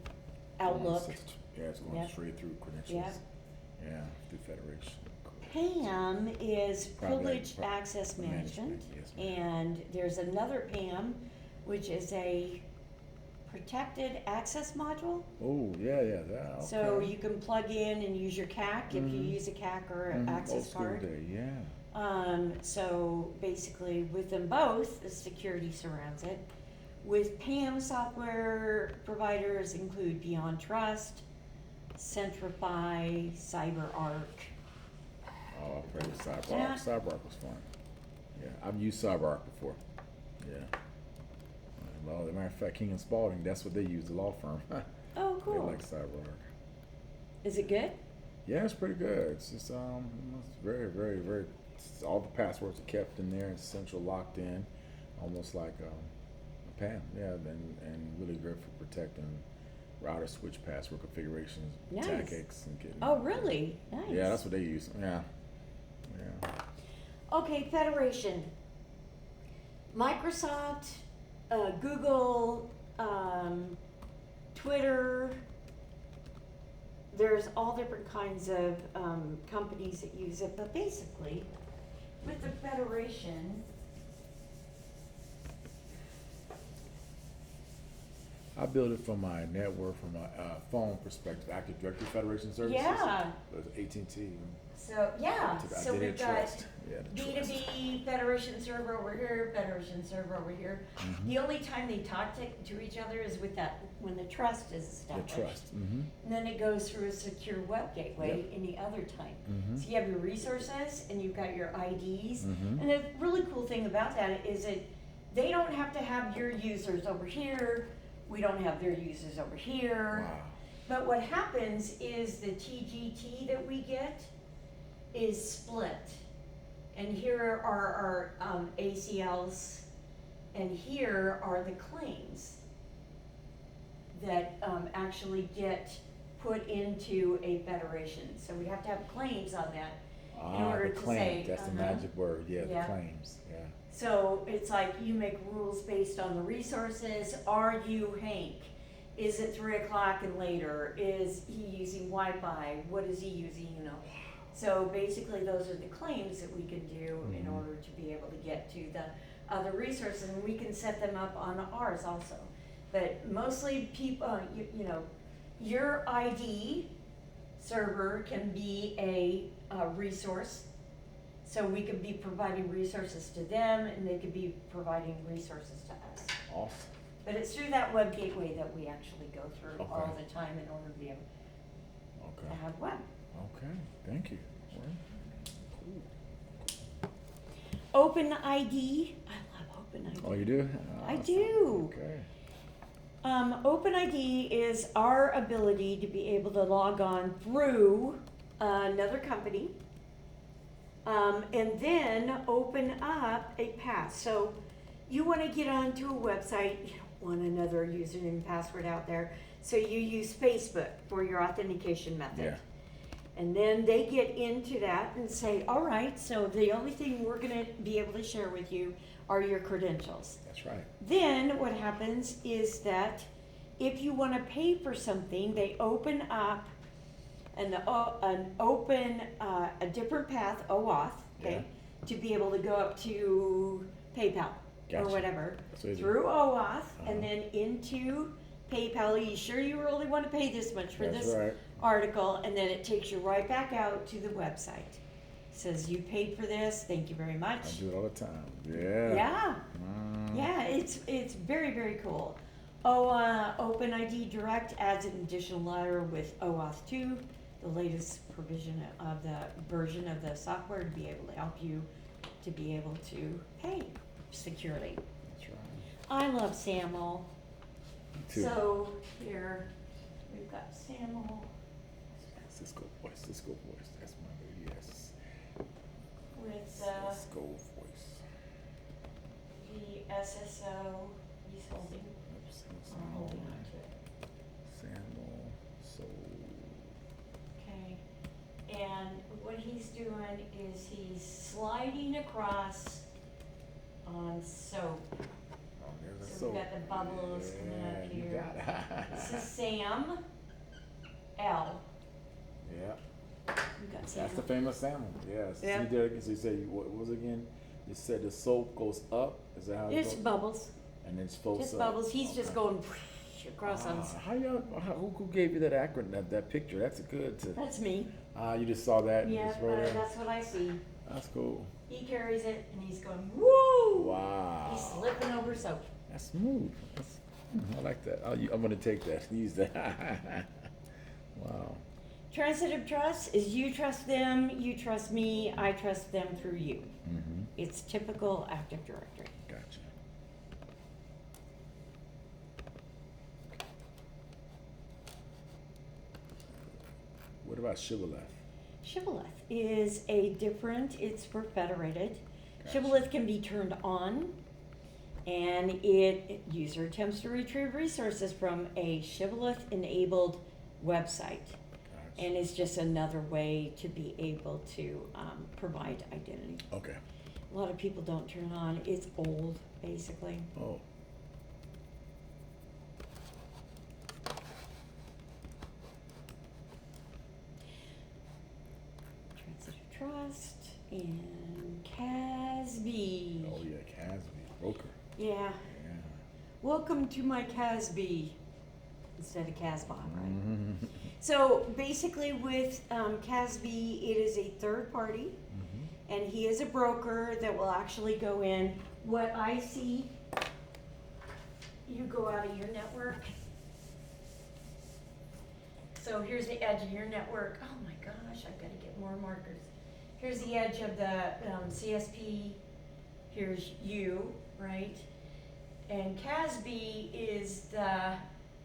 Speaker 2: Outlook.
Speaker 1: Yeah, it's going
Speaker 2: Yep.
Speaker 1: straight through credentials.
Speaker 2: Yep.
Speaker 1: Yeah, through Federation.
Speaker 2: PAM is Privileged
Speaker 1: Private
Speaker 2: Access Management,
Speaker 1: Yes, ma'am.
Speaker 2: and there's another PAM, which is a Protected Access Module.
Speaker 1: Oh, yeah, that. Okay.
Speaker 2: So you can plug in and use your CAC if you
Speaker 1: Mhm.
Speaker 2: use a CAC or an
Speaker 1: Mhm.
Speaker 2: access
Speaker 1: Old school
Speaker 2: card.
Speaker 1: day, yeah.
Speaker 2: So basically with them both, the security surrounds it. With PAM software providers include Beyond Trust, Centrify, CyberArk.
Speaker 1: Oh, I played with CyberArk.
Speaker 2: Yeah.
Speaker 1: CyberArk was fun. Yeah, I've used CyberArk before. Yeah. Well, as a matter of fact, King and Spalding, that's what they use, the law firm.
Speaker 2: Oh,
Speaker 1: They
Speaker 2: cool.
Speaker 1: like CyberArk.
Speaker 2: Is it good?
Speaker 1: Yeah, it's pretty good. It's just it's very, very, very. All the passwords are kept in there. It's central locked in, almost like a PAM. Yeah, and really good for protecting router switch password configurations,
Speaker 2: Nice.
Speaker 1: TACX, and getting.
Speaker 2: Oh, really? Nice.
Speaker 1: Yeah, that's what they use. Yeah, yeah.
Speaker 2: Okay, Federation. Microsoft, Google, Twitter. There's all different kinds of companies that use it, but basically, with the Federation,
Speaker 1: I built it from my network, from my phone perspective. Active Directory Federation Services.
Speaker 2: Yeah.
Speaker 1: It was AT&T.
Speaker 2: so yeah,
Speaker 1: I
Speaker 2: so
Speaker 1: did
Speaker 2: we've
Speaker 1: it
Speaker 2: got
Speaker 1: trust. Yeah, the trust.
Speaker 2: B2B Federation server over here, Federation server over here.
Speaker 1: Mhm.
Speaker 2: The only time they talk to each other is with that, when the trust is
Speaker 1: The
Speaker 2: established.
Speaker 1: trust. Mm-hmm.
Speaker 2: And then it goes through a secure web gateway
Speaker 1: Yep.
Speaker 2: any other time.
Speaker 1: Mhm.
Speaker 2: So you have your resources and you've got your IDs.
Speaker 1: Mhm.
Speaker 2: And the really cool thing about that is that they don't have to have your users over here. We don't have their users over here.
Speaker 1: Wow.
Speaker 2: But what happens is the TGT that we get is split. And here are our ACLs, and here are the claims that actually get put into a federation. So we have to have claims on that. order
Speaker 1: The
Speaker 2: to
Speaker 1: claim.
Speaker 2: say,
Speaker 1: That's the
Speaker 2: uh-huh.
Speaker 1: magic word. Yeah,
Speaker 2: Yeah.
Speaker 1: the claims. Yeah.
Speaker 2: So it's like you make rules based on the resources. Are you Hank? Is it 3 o'clock and later? Is he using Wi-Fi? What is he using? You know. So basically, those are the claims that we can do in
Speaker 1: Mhm.
Speaker 2: order to be able to get to the other resources, and we can set them up on ours also. But mostly, people, you know, your ID server can be a resource. So we could be providing resources to them, and they could be providing resources to us.
Speaker 1: Awesome.
Speaker 2: But it's through that web gateway that we actually go through
Speaker 1: Okay.
Speaker 2: all the time in order to be able
Speaker 1: Okay.
Speaker 2: to have web.
Speaker 1: Okay. Thank you. Well, cool.
Speaker 2: OpenID, I love OpenID.
Speaker 1: Oh, you do?
Speaker 2: I
Speaker 1: Awesome.
Speaker 2: do.
Speaker 1: Okay.
Speaker 2: OpenID is our ability to be able to log on through another company, and then open up a path. So you want to get onto a website, you don't want another username and password out there, so you use Facebook for your authentication method.
Speaker 1: Yeah.
Speaker 2: And then they get into that and say, all right, so the only thing we're going to be able to share with you are your credentials.
Speaker 1: That's right.
Speaker 2: Then what happens is that if you want to pay for something, they open up a different path, OAuth, okay, to be able to go up to PayPal or
Speaker 1: Gotcha.
Speaker 2: whatever
Speaker 1: That's what it is.
Speaker 2: through OAuth
Speaker 1: Uh-huh.
Speaker 2: and then into PayPal, are you sure you really want to pay this much for
Speaker 1: That's
Speaker 2: this
Speaker 1: right.
Speaker 2: article? And then it takes you right back out to the website. Says you paid for this, thank you very much.
Speaker 1: I do it all the time. Yeah.
Speaker 2: Yeah, yeah, it's very, very cool. OpenID Direct adds an additional layer with OAuth 2, the latest provision of the version of the software to be able to help you to be able to pay securely.
Speaker 1: That's right.
Speaker 2: I love SAML.
Speaker 1: Me too.
Speaker 2: So here we've got SAML
Speaker 1: Cisco voice. That's my baby. Yes.
Speaker 2: with
Speaker 1: Cisco voice.
Speaker 2: the SSO he's holding.
Speaker 1: Oops,
Speaker 2: Or holding on to it.
Speaker 1: Samuel. So.
Speaker 2: Okay. And what he's doing is he's sliding across on soap.
Speaker 1: Oh, there's a
Speaker 2: So we've
Speaker 1: soap.
Speaker 2: got the bubbles coming up
Speaker 1: Yeah, you
Speaker 2: here.
Speaker 1: got it.
Speaker 2: This is Sam L.
Speaker 1: Yeah.
Speaker 2: We've got
Speaker 1: That's
Speaker 2: Sam.
Speaker 1: the famous salmon. Yes.
Speaker 2: Yeah.
Speaker 1: See there. So you said what was it again? You said the soap goes up. Is that how it
Speaker 2: It's
Speaker 1: goes?
Speaker 2: bubbles.
Speaker 1: And then it's supposed
Speaker 2: Just
Speaker 1: to.
Speaker 2: bubbles. He's just
Speaker 1: Okay.
Speaker 2: going across on.
Speaker 1: Who gave you that acronym, that picture? That's good to.
Speaker 2: That's me.
Speaker 1: You just saw that.
Speaker 2: Yeah,
Speaker 1: Just right there?
Speaker 2: that's what I see.
Speaker 1: That's cool.
Speaker 2: He carries it and he's going, woo!
Speaker 1: Wow.
Speaker 2: He's slipping over soap.
Speaker 1: That's smooth. I like that. I'm gonna take that. Use that. Wow.
Speaker 2: Transitive trust is you trust them, you trust me, I trust them through you.
Speaker 1: Mm-hmm.
Speaker 2: It's typical Active Directory.
Speaker 1: Gotcha. What about Shibboleth?
Speaker 2: Shibboleth is it's for federated.
Speaker 1: Gotcha.
Speaker 2: Shibboleth can be turned on, and user attempts to retrieve resources from a Shibboleth enabled website.
Speaker 1: Gotcha.
Speaker 2: And it's just another way to be able to provide identity.
Speaker 1: Okay.
Speaker 2: A lot of people don't turn it on. It's old, basically.
Speaker 1: Oh.
Speaker 2: Transitive Trust and CASB.
Speaker 1: Oh yeah, Casby broker.
Speaker 2: Yeah.
Speaker 1: Yeah.
Speaker 2: Welcome to my CASB instead of CASBOT, right?
Speaker 1: Mm-hmm.
Speaker 2: So basically with CASB, it is a third party, and he is a broker that will actually go in. What I see, you go out of your network. So here's the edge of your network. Oh my gosh, I've got to get more markers. Here's the edge of the CSP. Here's you, right? And CASB is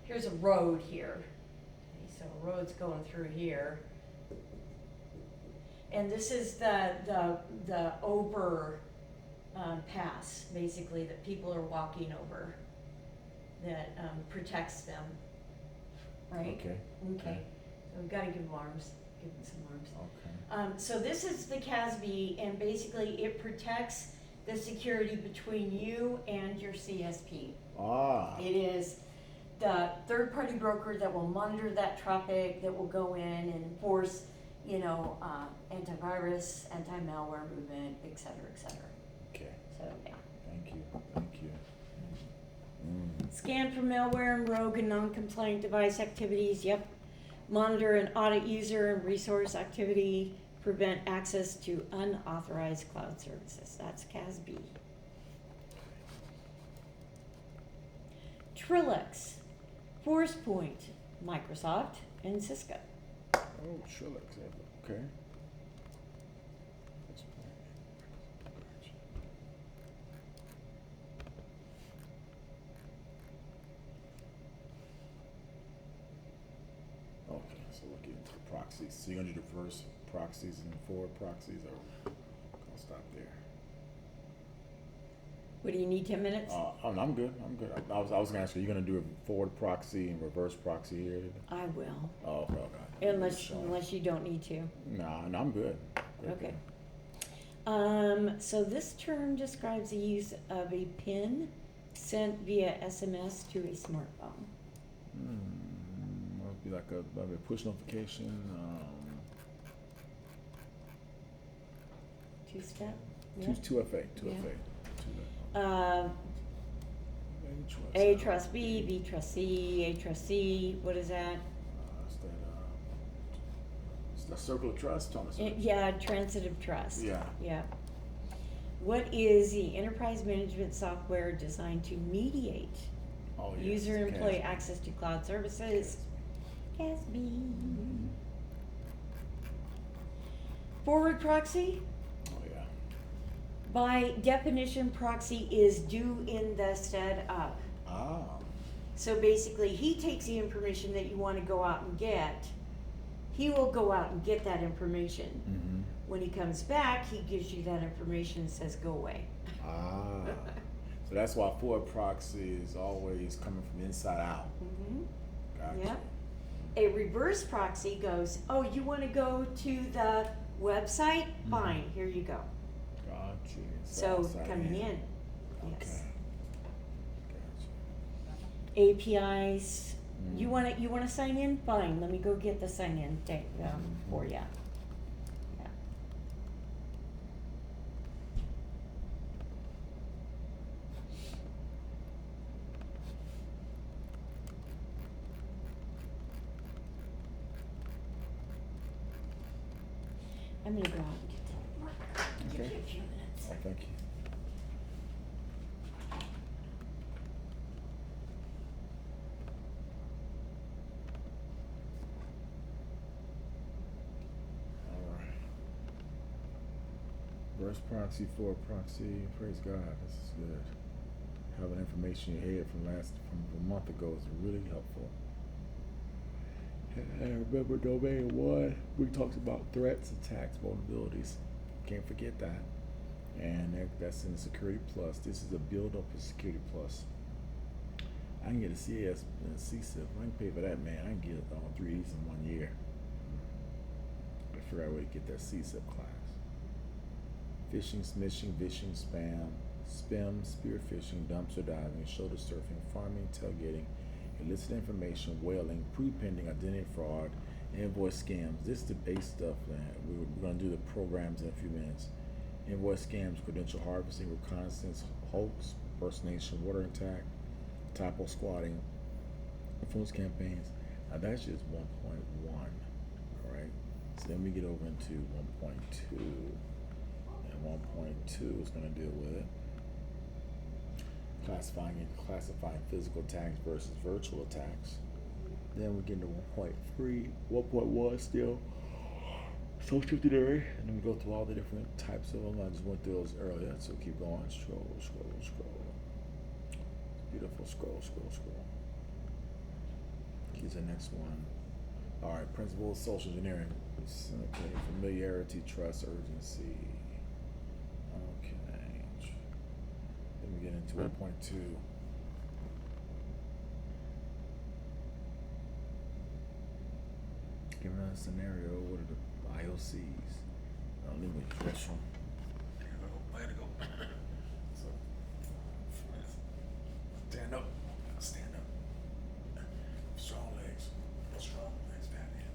Speaker 2: here's a road here. Okay, so a road's going through here. And this is the over pass, basically, that people are walking over, that protects them, right?
Speaker 1: Okay.
Speaker 2: Okay. So we've got to give them arms, give them some arms.
Speaker 1: Okay.
Speaker 2: So this is the CASB, and basically it protects the security between you and your CSP.
Speaker 1: Ah.
Speaker 2: It is the third-party broker that will monitor that traffic, that will go in and enforce, antivirus, anti-malware movement, et cetera, et cetera.
Speaker 1: Okay.
Speaker 2: So, yeah.
Speaker 1: Thank you. Thank you.
Speaker 2: Scan for malware and rogue and non-compliant device activities, yep. Monitor and audit user and resource activity, prevent access to unauthorized cloud services. That's CASB. Trillex, ForcePoint, Microsoft, and Cisco.
Speaker 1: Oh, Trillex. Okay. That's fine. Okay, so we'll get into the proxies. So you're gonna do the first proxies and forward proxies, or I'll stop there.
Speaker 2: What do you need, 10 minutes?
Speaker 1: I'm good. I was gonna ask you, you're gonna do a forward proxy and reverse proxy here?
Speaker 2: I will,
Speaker 1: Oh, okay.
Speaker 2: unless you don't need to.
Speaker 1: Nah, no, I'm good. Good,
Speaker 2: Okay.
Speaker 1: good.
Speaker 2: So this term describes the use of a PIN sent via SMS to a smartphone.
Speaker 1: Must be like maybe a push notification.
Speaker 2: Two-step? Yeah.
Speaker 1: 2FA.
Speaker 2: Yeah.
Speaker 1: 2FA.
Speaker 2: Uh, A trust B, B trust C, A trust C. What is that?
Speaker 1: It's the circle of trust, Thomas.
Speaker 2: Yeah, transitive trust.
Speaker 1: Yeah.
Speaker 2: Yeah. What is the enterprise management software designed to mediate user and employee access to cloud services? CASB. Forward proxy?
Speaker 1: Oh yeah.
Speaker 2: By definition, proxy is do in the stead of.
Speaker 1: Ah.
Speaker 2: So basically, he takes the information that you want to go out and get. He will go out and get that information.
Speaker 1: Mm-hmm.
Speaker 2: When he comes back, he gives you that information and says, go away.
Speaker 1: Ah. So that's why forward proxy is always coming from inside out.
Speaker 2: Mm-hmm.
Speaker 1: Gotcha.
Speaker 2: Yep. A reverse proxy goes, oh, you want to go to the website?
Speaker 1: Mm-hmm.
Speaker 2: Fine, here you go.
Speaker 1: Gotcha.
Speaker 2: So coming in. Yes.
Speaker 1: Okay.
Speaker 2: APIs.
Speaker 1: Mm-hmm.
Speaker 2: You want to sign in? Fine. Let me go get the sign in for you. Yeah. I'm gonna go out and get that work. Give
Speaker 1: Okay.
Speaker 2: you a few minutes.
Speaker 1: Oh, thank you. Reverse proxy, forward proxy, praise God, this is good. Having information you had from a month ago is really helpful. And remember domain 1, we talked about threats, attacks, vulnerabilities. Can't forget that. And that's in the Security Plus. This is a build up of Security Plus. I can get a CS and a CSIP. I can pay for that, man. I can get all 3 of these in 1 year. I figure out a way to get that CSIP class. Phishing, smishing, vishing, spam, spear phishing, dumpster diving, shoulder surfing, farming, tailgating, illicit information, whaling, pre-pending, identity fraud, invoice scams. This is the base stuff, man. We're going to do the programs in a few minutes. Invoice scams, credential harvesting, reconnaissance, hoax, impersonation, water attack, typo squatting, influence campaigns. Now that's just 1.1, all right? So then we get over into 1.2. 1.2 is going to deal with it. Classifying physical attacks versus virtual attacks. Then we get into 1.3, 1.1 still. Social engineering, and then we go through all the different types of them. I just went through those earlier, so keep going. Scroll. Beautiful. Scroll. Here's the next one. All right, principles of social engineering. Okay, familiarity, trust, urgency. Then we get into 1.2. Given a scenario, what are the IOCs? Let me refresh them. Way to go. So, stand up. Strong legs. Batman.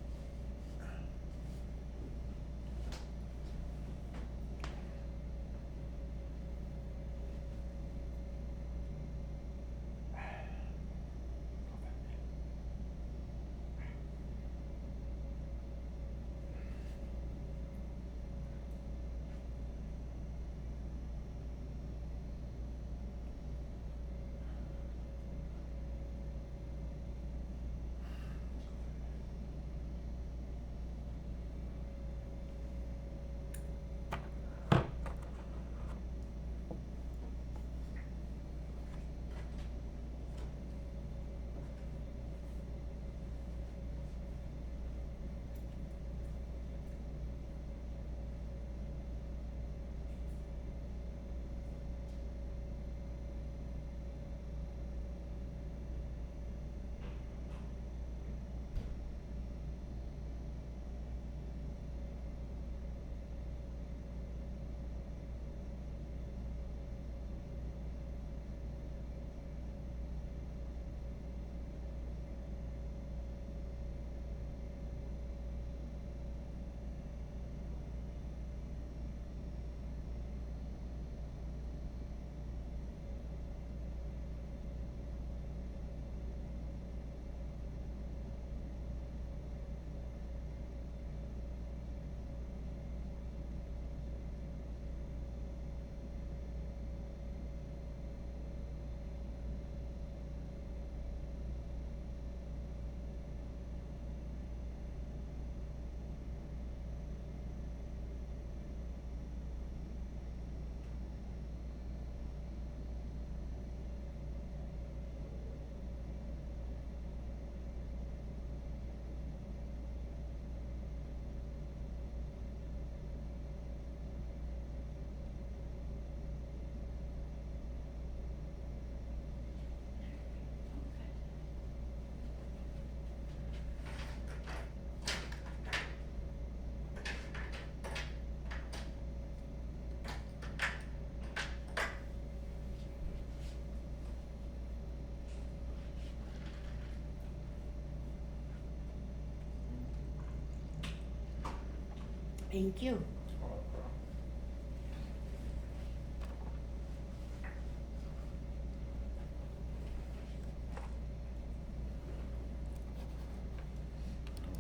Speaker 2: Thank you.
Speaker 1: All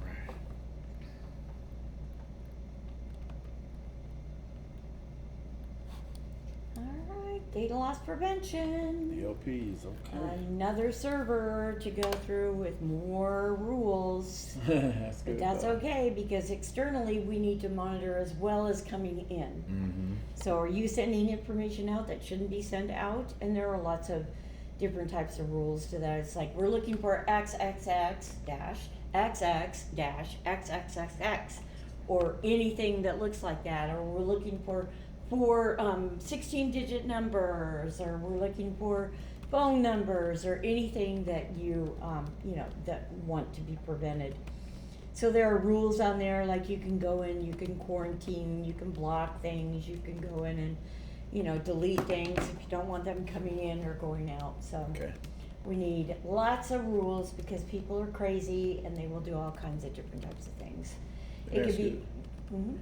Speaker 1: right.
Speaker 2: All right, data loss prevention.
Speaker 1: DLPs, okay.
Speaker 2: Another server to go through with more rules.
Speaker 1: That's
Speaker 2: But
Speaker 1: good.
Speaker 2: that's
Speaker 1: though.
Speaker 2: okay, because externally we need to monitor as well as coming in.
Speaker 1: Mm-hmm.
Speaker 2: So are you sending information out that shouldn't be sent out? And there are lots of different types of rules to that. It's like, we're looking for XXX dash XX dash XXXX, or anything that looks like that, or we're looking for 16-digit numbers, or we're looking for phone numbers, or anything that you that want to be prevented. So there are rules on there, like you can go in, you can quarantine, you can block things, you can go in and, delete things if you don't want them coming in or going out. So
Speaker 1: Okay.
Speaker 2: we need lots of rules, because people are crazy and they will do all kinds of different types of things. It could
Speaker 1: Ask
Speaker 2: be.
Speaker 1: you,
Speaker 2: Mhm.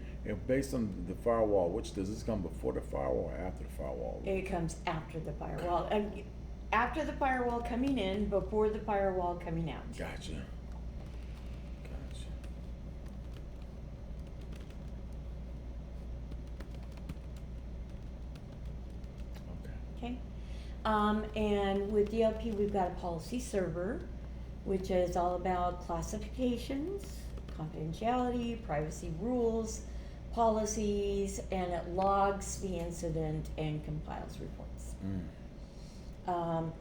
Speaker 1: based on the firewall, which does this come before the firewall or after the firewall?
Speaker 2: It comes after the firewall. After the firewall coming in, before the firewall coming out.
Speaker 1: Gotcha. Gotcha. Okay.
Speaker 2: Okay. And with DLP, we've got a policy server, which is all about classifications, confidentiality, privacy rules, policies, and it logs the incident and compiles reports.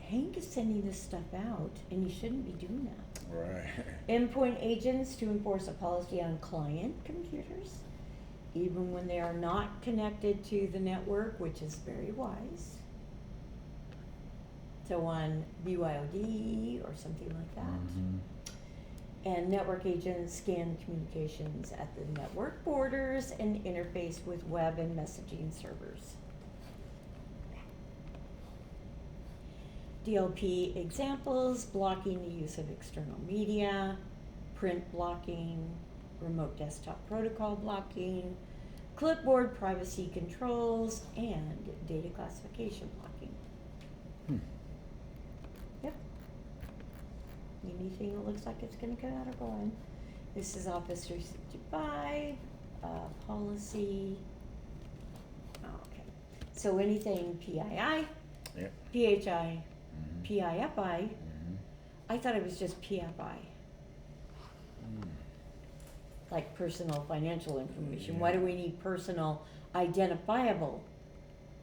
Speaker 2: Hank is sending this stuff out, and you shouldn't be doing that.
Speaker 1: Right.
Speaker 2: Endpoint agents to enforce a policy on client computers, even when they are not connected to the network, which is very wise. So on BYOD or something like that.
Speaker 1: Mm-hmm.
Speaker 2: And network agents scan communications at the network borders and interface with web and messaging servers. DLP examples: blocking the use of external media, print blocking, remote desktop protocol blocking, clipboard privacy controls, and data classification blocking. Yep. Anything that looks like it's gonna come out or go in. This is Office 365, policy. Okay. So anything PII,
Speaker 1: Yep.
Speaker 2: PHI,
Speaker 1: Mm-hmm.
Speaker 2: PIFI.
Speaker 1: Mm-hmm.
Speaker 2: I thought it was just PFI, like personal financial information. Why do we need personal identifiable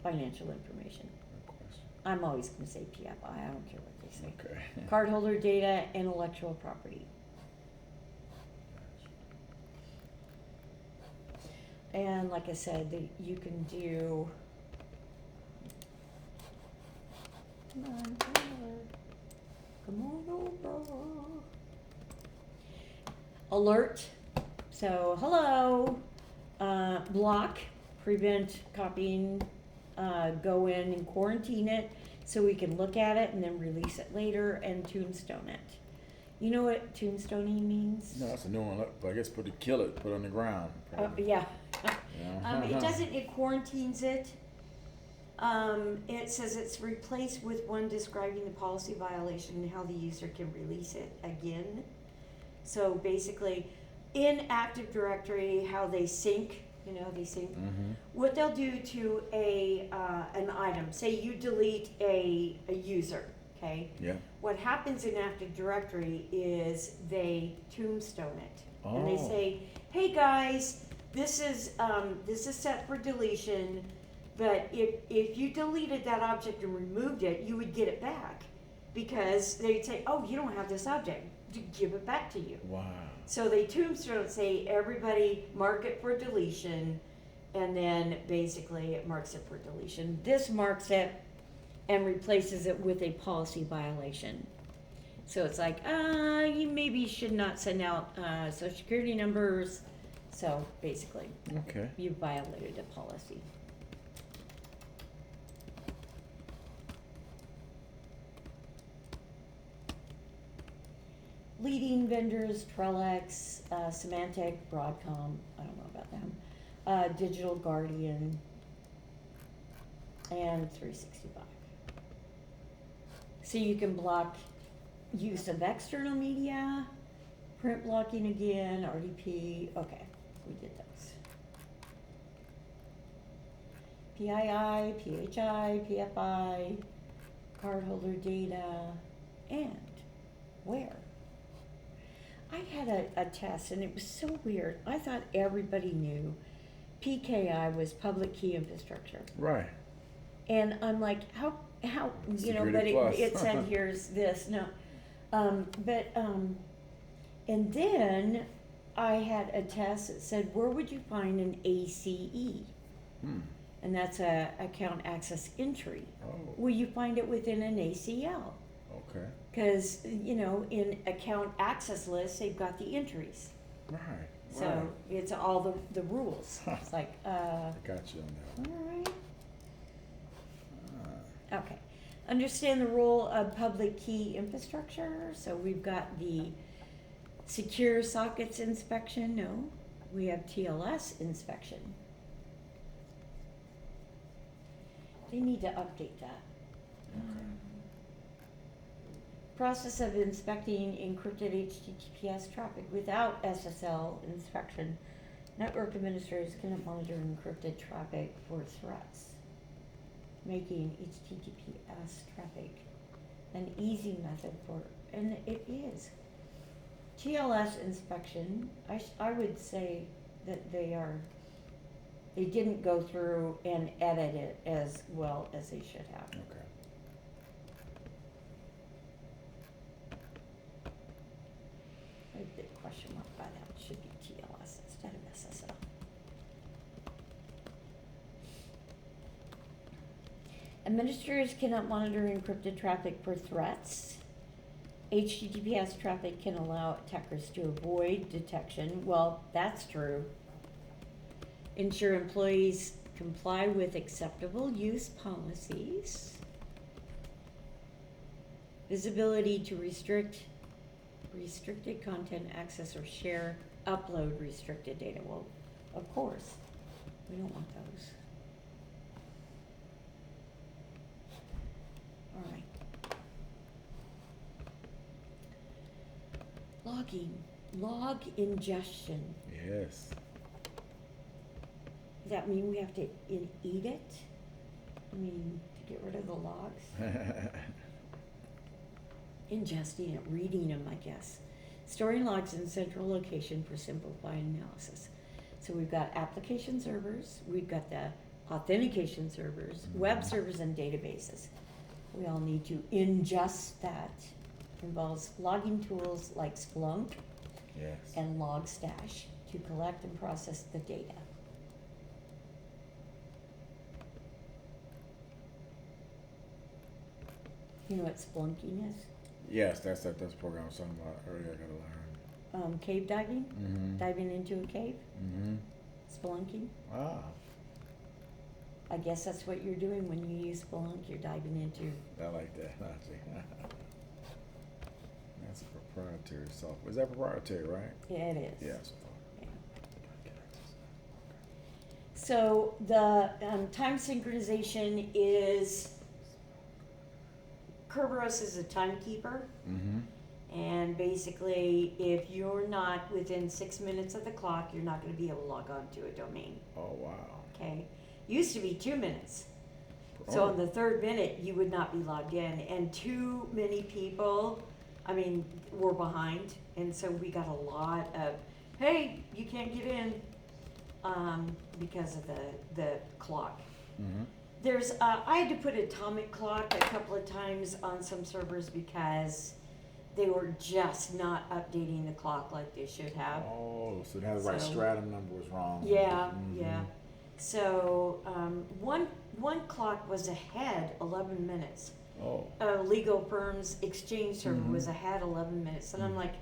Speaker 2: financial information?
Speaker 1: Good question.
Speaker 2: I'm always gonna say PFI, I don't care what they say.
Speaker 1: Okay.
Speaker 2: Cardholder data, intellectual property. And like I said, you can do. Come on, Tyler. Come on over. Alert. So, hello. Block, prevent copying, go in and quarantine it so we can look at it and then release it later, and tombstone it. You know what tombstoning means?
Speaker 1: No, that's a new one. I guess put it on the ground.
Speaker 2: Yeah.
Speaker 1: Yeah.
Speaker 2: It doesn't, it quarantines it. It says it's replaced with one describing the policy violation and how the user can release it again. So basically, in Active Directory, how they sync,
Speaker 1: Mm-hmm.
Speaker 2: what they'll do to an item. Say you delete a user, okay?
Speaker 1: Yeah.
Speaker 2: What happens in Active Directory is they tombstone it.
Speaker 1: Oh.
Speaker 2: And they say, hey guys, this is set for deletion, but if you deleted that object and removed it, you would get it back, because they'd say, oh, you don't have this object, give it back to you.
Speaker 1: Wow.
Speaker 2: So they tombstone, say everybody mark it for deletion, and then basically it marks it for deletion. This marks it and replaces it with a policy violation. So it's like, you maybe should not send out social security numbers. So basically,
Speaker 1: Okay.
Speaker 2: you violated a policy. Leading vendors: Trellix, Symantec, Broadcom. I don't know about them. Digital Guardian, and 365. So you can block use of external media, print blocking again, RDP. Okay, we did those. PII, PHI, PFI, cardholder data, and where. I had a test and it was so weird. I thought everybody knew PKI was public key infrastructure.
Speaker 1: Right.
Speaker 2: And I'm like, how, you know,
Speaker 1: Security
Speaker 2: but
Speaker 1: plus.
Speaker 2: it said here's this, no. And then I had a test that said, where would you find an ACE? And that's a account access entry.
Speaker 1: Oh.
Speaker 2: Well, you find it within an ACL.
Speaker 1: Okay.
Speaker 2: Because, you know, in account access lists, they've got the entries.
Speaker 1: Right.
Speaker 2: So
Speaker 1: right.
Speaker 2: it's all the rules. It's like,
Speaker 1: I got you on that.
Speaker 2: all right. Okay. Understand the role of public key infrastructure. So we've got the secure sockets inspection. No. We have TLS inspection. They need to update that.
Speaker 1: Okay.
Speaker 2: Process of inspecting encrypted HTTPS traffic without SSL inspection. Network administrators cannot monitor encrypted traffic for threats, making HTTPS traffic an easy method for, and it is. TLS inspection, I would say that they didn't go through and edit it as well as they should have.
Speaker 1: Okay.
Speaker 2: A big question mark by that, it should be TLS instead of SSL. Administrators cannot monitor encrypted traffic for threats. HTTPS traffic can allow attackers to avoid detection. Well, that's true. Ensure employees comply with acceptable use policies. Visibility to restricted content access or share, upload restricted data. Well, of course, we don't want those. All right. Logging, log ingestion.
Speaker 1: Yes.
Speaker 2: Does that mean we have to eat it? I mean, to get rid of the logs? Ingesting it, reading them, I guess. Storing logs in central location for simplified analysis. So we've got application servers, we've got the authentication servers, web servers, and databases. We all need to ingest that. Involves logging tools like Splunk
Speaker 1: Yes.
Speaker 2: and Logstash to collect and process the data. You know what splunking is?
Speaker 1: Yes, that's the program I was talking about earlier. I gotta learn.
Speaker 2: Cave diving,
Speaker 1: Mm-hmm.
Speaker 2: diving into a cave,
Speaker 1: Mm-hmm.
Speaker 2: spelunking.
Speaker 1: Ah,
Speaker 2: I guess that's what you're doing when you use Splunk. You're diving into.
Speaker 1: I like that. Actually. That's a proprietary software. Is that proprietary, right?
Speaker 2: Yeah, it is.
Speaker 1: Yes.
Speaker 2: Yeah. So the time synchronization is Kerberos is a timekeeper,
Speaker 1: Mm-hmm.
Speaker 2: and basically, if you're not within 6 minutes of the clock, you're not going to be able to log on to a domain.
Speaker 1: Oh wow.
Speaker 2: Okay, used to be 2 minutes. So
Speaker 1: Oh.
Speaker 2: in the third minute, you would not be logged in, and too many people, I mean, were behind, and so we got a lot of, hey, you can't get in, because of the clock.
Speaker 1: Mm-hmm.
Speaker 2: There's, I had to put atomic clock a couple of times on some servers because they were just not updating the clock like they should have.
Speaker 1: Oh, so it has the right
Speaker 2: So-
Speaker 1: stratum number was wrong.
Speaker 2: Yeah,
Speaker 1: Mhm.
Speaker 2: yeah. So, one clock was ahead 11 minutes.
Speaker 1: Oh.
Speaker 2: A legal firm's exchange server
Speaker 1: Mhm.
Speaker 2: was ahead 11 minutes, and I'm
Speaker 1: Mhm.
Speaker 2: like,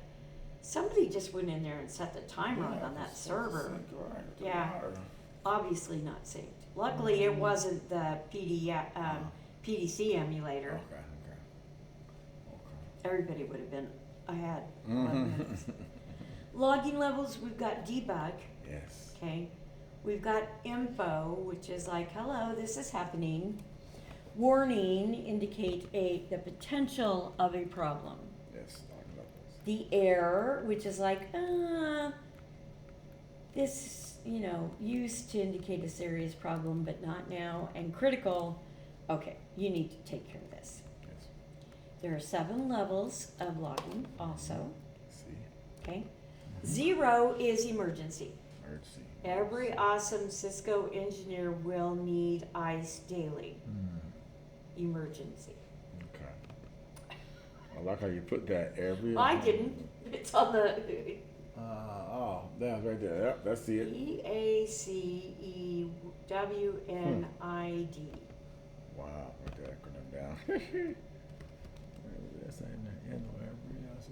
Speaker 2: somebody just went in there and set the timer
Speaker 1: Yeah,
Speaker 2: on that
Speaker 1: it's
Speaker 2: server.
Speaker 1: sync right to
Speaker 2: Yeah.
Speaker 1: water.
Speaker 2: Obviously not synced. Luckily, it
Speaker 1: Mhm.
Speaker 2: wasn't the PDC emulator.
Speaker 1: Okay. Okay.
Speaker 2: Everybody would have been ahead
Speaker 1: Okay.
Speaker 2: 11 minutes. Logging levels, we've got debug,
Speaker 1: Yes.
Speaker 2: okay? We've got info, which is like, hello, this is happening. Warning indicate the potential of a problem.
Speaker 1: Yes, talking about this.
Speaker 2: The error, which is like, this, used to indicate a serious problem, but not now. And critical, okay, you need to take care of this.
Speaker 1: Yes.
Speaker 2: There are 7 levels of logging also,
Speaker 1: See.
Speaker 2: okay? 0 is emergency.
Speaker 1: Emergency.
Speaker 2: Every awesome Cisco engineer will need ICE daily. Emergency.
Speaker 1: Okay. I like how you put that every.
Speaker 2: I didn't. It's on the
Speaker 1: Oh, that's right there. Yep, that's it.
Speaker 2: EACEWNID.
Speaker 1: Wow, write that acronym down. That's in there. Every else is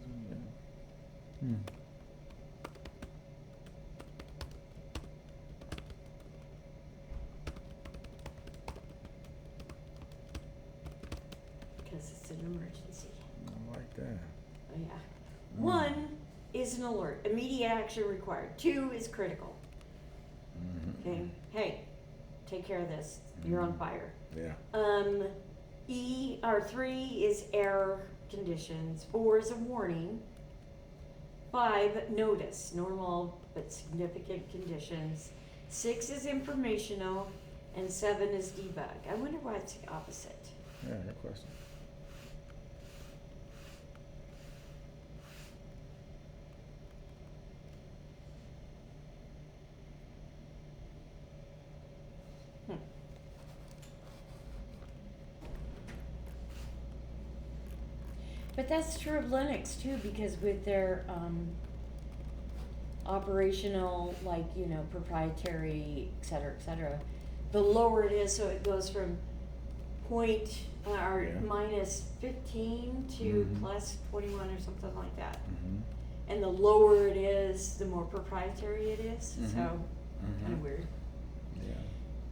Speaker 2: Because it's an emergency.
Speaker 1: I like that.
Speaker 2: Oh, yeah. 1 is an alert. Immediate action required. 2 is critical. Okay. Hey, take care of this. You're on fire.
Speaker 1: Yeah.
Speaker 2: 3 is error conditions. 4 is a warning. 5, notice, normal but significant conditions. 6 is informational, and 7 is debug. I wonder why it's the opposite.
Speaker 1: Yeah, good question.
Speaker 2: But that's true of Linux too, because with their operational, proprietary, et cetera, the lower it is, so it goes from minus 15 to plus 21 or something like that. And the lower it is, the more proprietary it is. So kind of weird.
Speaker 1: Yeah.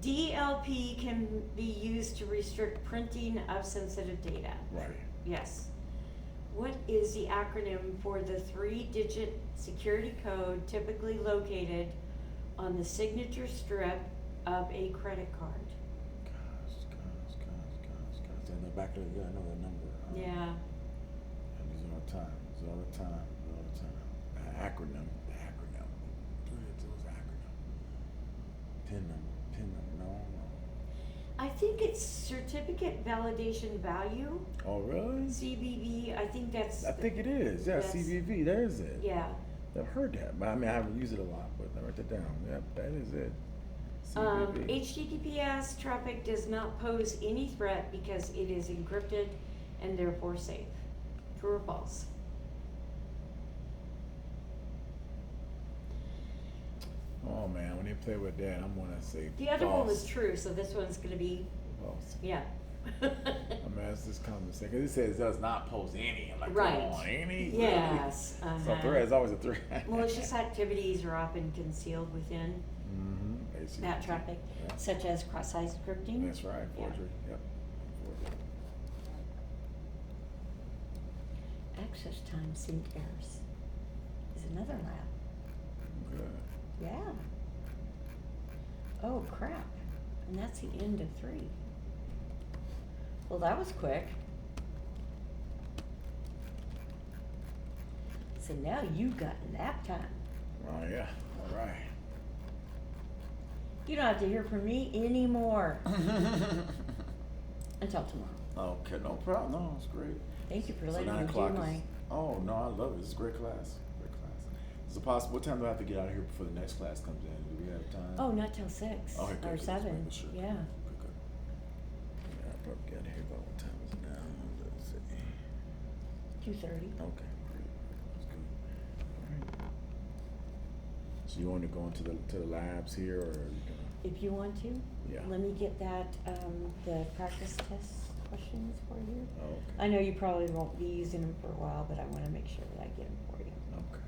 Speaker 2: DLP can be used to restrict printing of sensitive data.
Speaker 1: Right.
Speaker 2: Yes. What is the acronym for the 3-digit security code typically located on the signature strip of a credit card?
Speaker 1: Gosh. In the back of the, I know that number.
Speaker 2: Yeah.
Speaker 1: I use it all the time. The acronym. 3-digit was the acronym. PIN number. No.
Speaker 2: I think it's certificate validation value.
Speaker 1: Oh, really?
Speaker 2: CVV. I think that's.
Speaker 1: I think it is. Yeah, CVV. There's it.
Speaker 2: Yeah.
Speaker 1: I've heard that, but I haven't used it a lot. But I write that down. Yep, that is it. CVV.
Speaker 2: HTTPS traffic does not pose any threat because it is encrypted and therefore safe. True or false?
Speaker 1: Oh man, when they play with that, I'm gonna say
Speaker 2: The other one was
Speaker 1: false.
Speaker 2: true, so this one's gonna be,
Speaker 1: False.
Speaker 2: yeah.
Speaker 1: I'm gonna ask this conversation because it says does not pose any. I'm like,
Speaker 2: Right.
Speaker 1: come on, any?
Speaker 2: Yes.
Speaker 1: Really? So threat is always a threat.
Speaker 2: Malicious activities are often concealed within
Speaker 1: Basically.
Speaker 2: that traffic,
Speaker 1: Yeah.
Speaker 2: such as cross-site scripting.
Speaker 1: That's right. Forgery. Yep. Forgery.
Speaker 2: Access time sync errors is another lab.
Speaker 1: Good.
Speaker 2: Yeah. Oh, crap. And that's the end of 3. Well, that was quick. So now you've got nap time.
Speaker 1: Oh yeah. All right.
Speaker 2: You don't have to hear from me anymore. Until tomorrow.
Speaker 1: Okay, no problem. No, it's great.
Speaker 2: Thank you for
Speaker 1: So
Speaker 2: letting
Speaker 1: 9
Speaker 2: me do
Speaker 1: o'clock
Speaker 2: my.
Speaker 1: is. Oh no, I love it. It's a great class. Great class. Is it possible? What time do I have to get out of here before the next class comes in? Do we have time?
Speaker 2: Oh, not till 6
Speaker 1: Okay, good,
Speaker 2: or
Speaker 1: good.
Speaker 2: 7.
Speaker 1: Just making sure.
Speaker 2: Yeah.
Speaker 1: Good. Yeah, I'll probably get out of here about what time is it now? Let's see.
Speaker 2: 2:30.
Speaker 1: Okay, great. That's good. All right. So you want to go into the labs here, or are you gonna?
Speaker 2: If you want to.
Speaker 1: Yeah.
Speaker 2: Let me get that, the practice test questions for you.
Speaker 1: Oh, okay.
Speaker 2: I know you probably won't be using them for a while, but I want to make sure that I get them for you.
Speaker 1: Okay.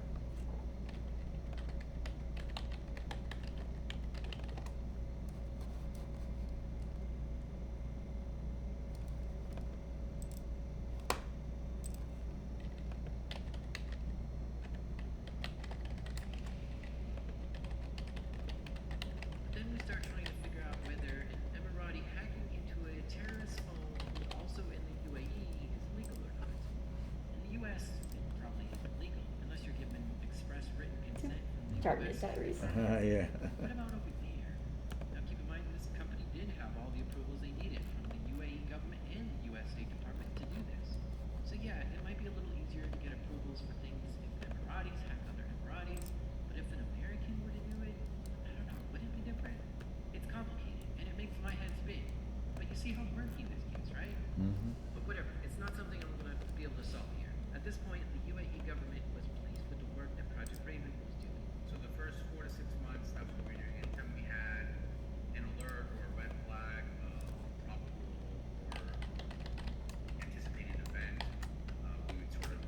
Speaker 2: Target diaries.
Speaker 1: Yeah.
Speaker 3: What about over there? Now keep in mind this company did have all the approvals they needed from the UAE government and the US State Department to do this. So yeah, it might be a little easier to get approvals for things if Emiratis have other Emiratis, but if an American were to do it, I don't know, would it be different? It's complicated and it makes my head spin. But you see how murky this gets, right?
Speaker 1: Mm-hmm.
Speaker 3: But whatever, it's not something I'm gonna be able to solve here. At this point, the UAE government was pleased with the work that Project Raven was doing.
Speaker 4: So the first 4 to 6 months, that's what we were doing. Anytime we had an alert or a red flag of probable or anticipated event, we would sort of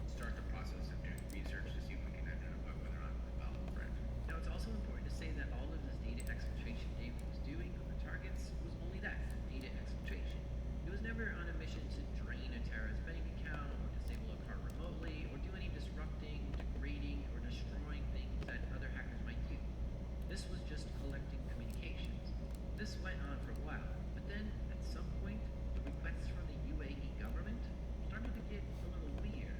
Speaker 4: start the process of doing research to see if we can identify whether or not it's a valid threat.
Speaker 3: Now, it's also important to say that all of this data exfiltration David was doing on the targets was only that, data exfiltration. He was never on a mission to drain a terrorist bank account or disable a car remotely or do any disrupting, degrading, or destroying things that other hackers might do. This was just collecting communications. This went on for a while, but then at some point, the requests from the UAE government started to get a little weird.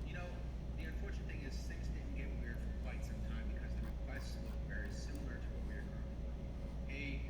Speaker 4: You know, the unfortunate thing is things didn't get weird for quite some time because the requests look very similar to what we were currently doing. Hey,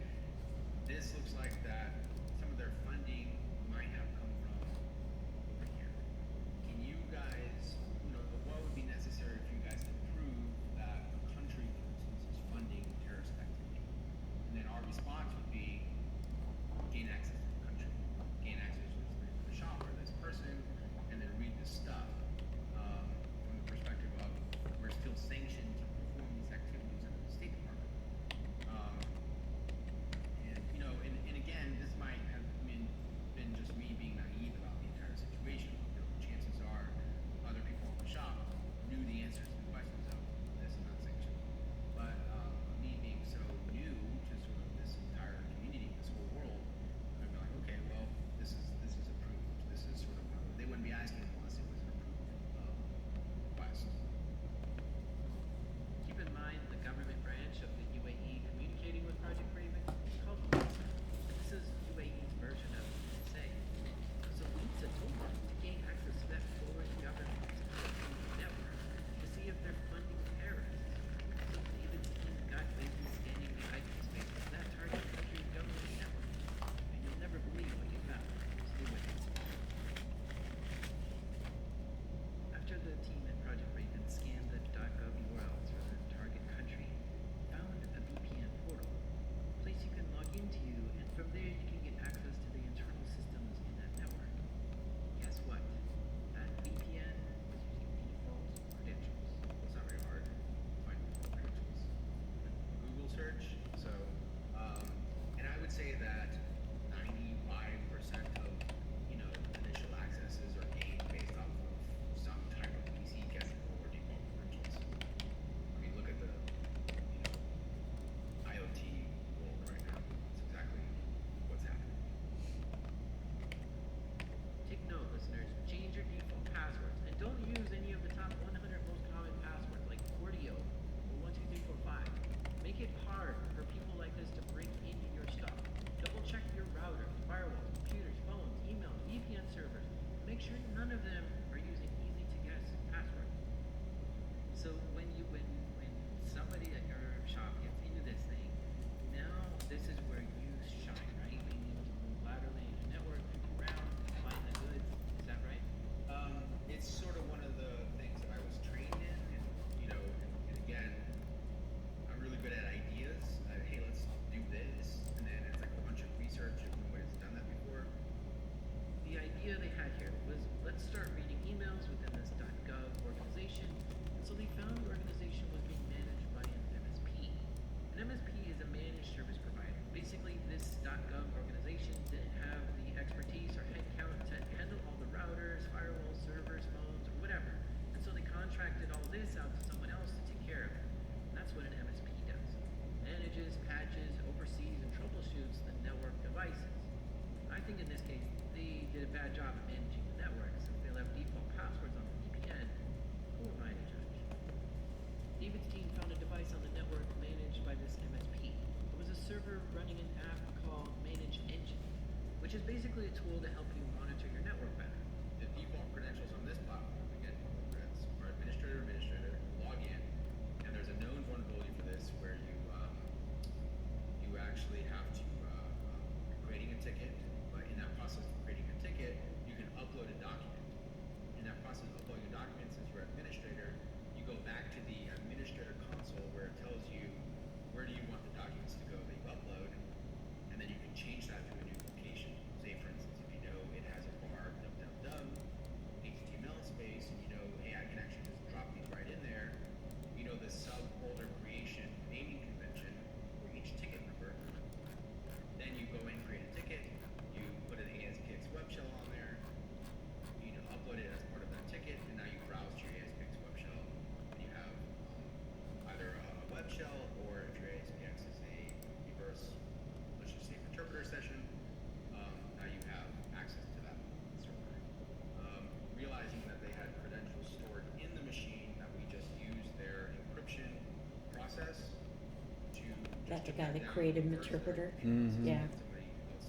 Speaker 2: the guy that
Speaker 4: down
Speaker 2: created
Speaker 4: and reverse that.
Speaker 2: Interpreter.
Speaker 1: Mhm.
Speaker 2: Yeah.
Speaker 4: Somebody else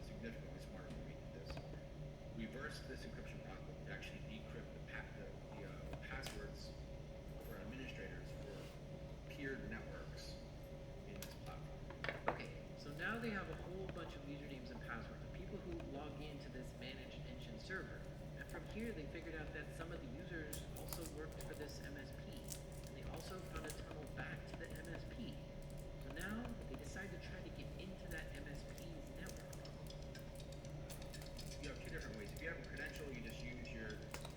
Speaker 4: significantly smarter than me did this. Reverse this encryption protocol to actually decrypt the passwords for administrators for peered networks in this platform.
Speaker 3: Okay, so now they have a whole bunch of usernames and passwords of people who log into this managed engine server. And from here, they figured out that some of the users also worked for this MSP. And they also found a tunnel back to the MSP. So now they decide to try to get into that MSP's network.
Speaker 4: You have two different ways. If you have a credential, you just use your.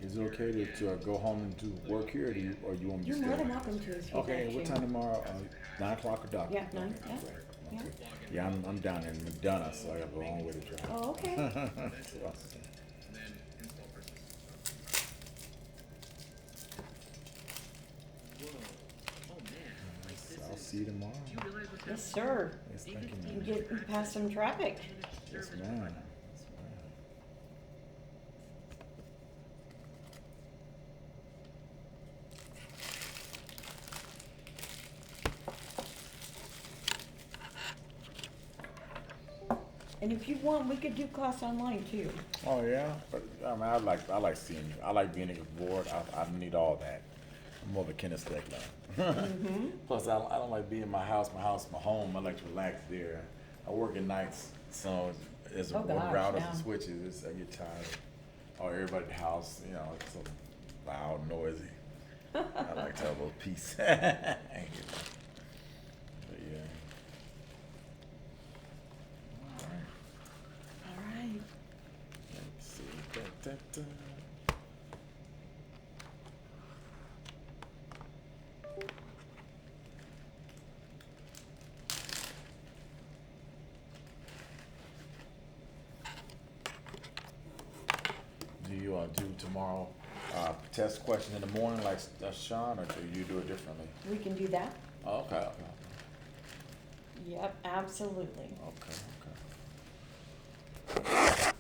Speaker 1: Is it okay to go home and do work here, or you want me to
Speaker 2: You're
Speaker 1: stay?
Speaker 2: more than welcome to if you'd
Speaker 1: Okay,
Speaker 2: like
Speaker 1: what
Speaker 2: to.
Speaker 1: time tomorrow? 9 o'clock or dark?
Speaker 2: Yeah, 9, yeah,
Speaker 1: Okay.
Speaker 2: yeah.
Speaker 1: Okay. Yeah, I'm down in McDonough, so I have a long way to drive.
Speaker 2: Oh, okay.
Speaker 4: Credentials, and then install persistence.
Speaker 3: Whoa. Oh man. Like this
Speaker 1: I'll
Speaker 3: is.
Speaker 1: see you tomorrow.
Speaker 3: Do you realize what's
Speaker 2: Yes,
Speaker 3: happening?
Speaker 2: sir.
Speaker 1: Yes,
Speaker 3: David's
Speaker 1: thank you,
Speaker 3: team
Speaker 1: ma'am.
Speaker 3: is
Speaker 2: Get past some traffic.
Speaker 3: managed
Speaker 1: Yes,
Speaker 3: service
Speaker 1: ma'am.
Speaker 3: provider.
Speaker 1: Yes, ma'am.
Speaker 2: And if you want, we could do class online too.
Speaker 1: Oh yeah, but I mean, I like seeing, I like being a board. I need all that. I'm more of a kinesthetic man.
Speaker 2: Mm-hmm.
Speaker 1: Plus, I don't like being in my house, my home. I like to relax there. I work at nights, so as a
Speaker 2: Oh, gosh,
Speaker 1: routers
Speaker 2: yeah.
Speaker 1: and switches, I get tired. Or everybody at the house, you know, it's so loud, noisy. I like to have a little peace. But yeah. All right.
Speaker 2: All right.
Speaker 1: Let's see. Da, da, da. Do you do tomorrow test question in the morning like Sean, or do you do it differently?
Speaker 2: We can do that.
Speaker 1: Oh, okay,
Speaker 2: Yep, absolutely.
Speaker 1: okay.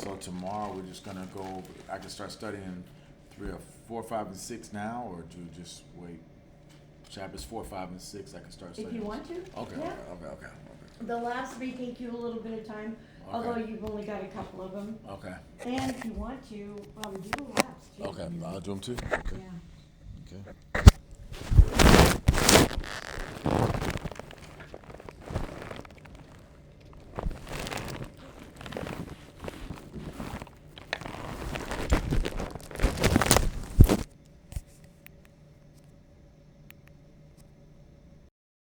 Speaker 1: So tomorrow we're just gonna go. I can start studying 3 or 4, 5, and 6 now, or do you just wait? Chapters 4, 5, and 6. I can start studying.
Speaker 2: If you want to.
Speaker 1: Okay.
Speaker 2: Yeah.
Speaker 1: Okay.
Speaker 2: The last may take you a little bit of time,
Speaker 1: Okay.
Speaker 2: although you've only got a couple of them.
Speaker 1: Okay.
Speaker 2: And if you want to, do the labs too.
Speaker 1: Okay. I'll do them too. Okay.
Speaker 2: Yeah.
Speaker 1: Okay.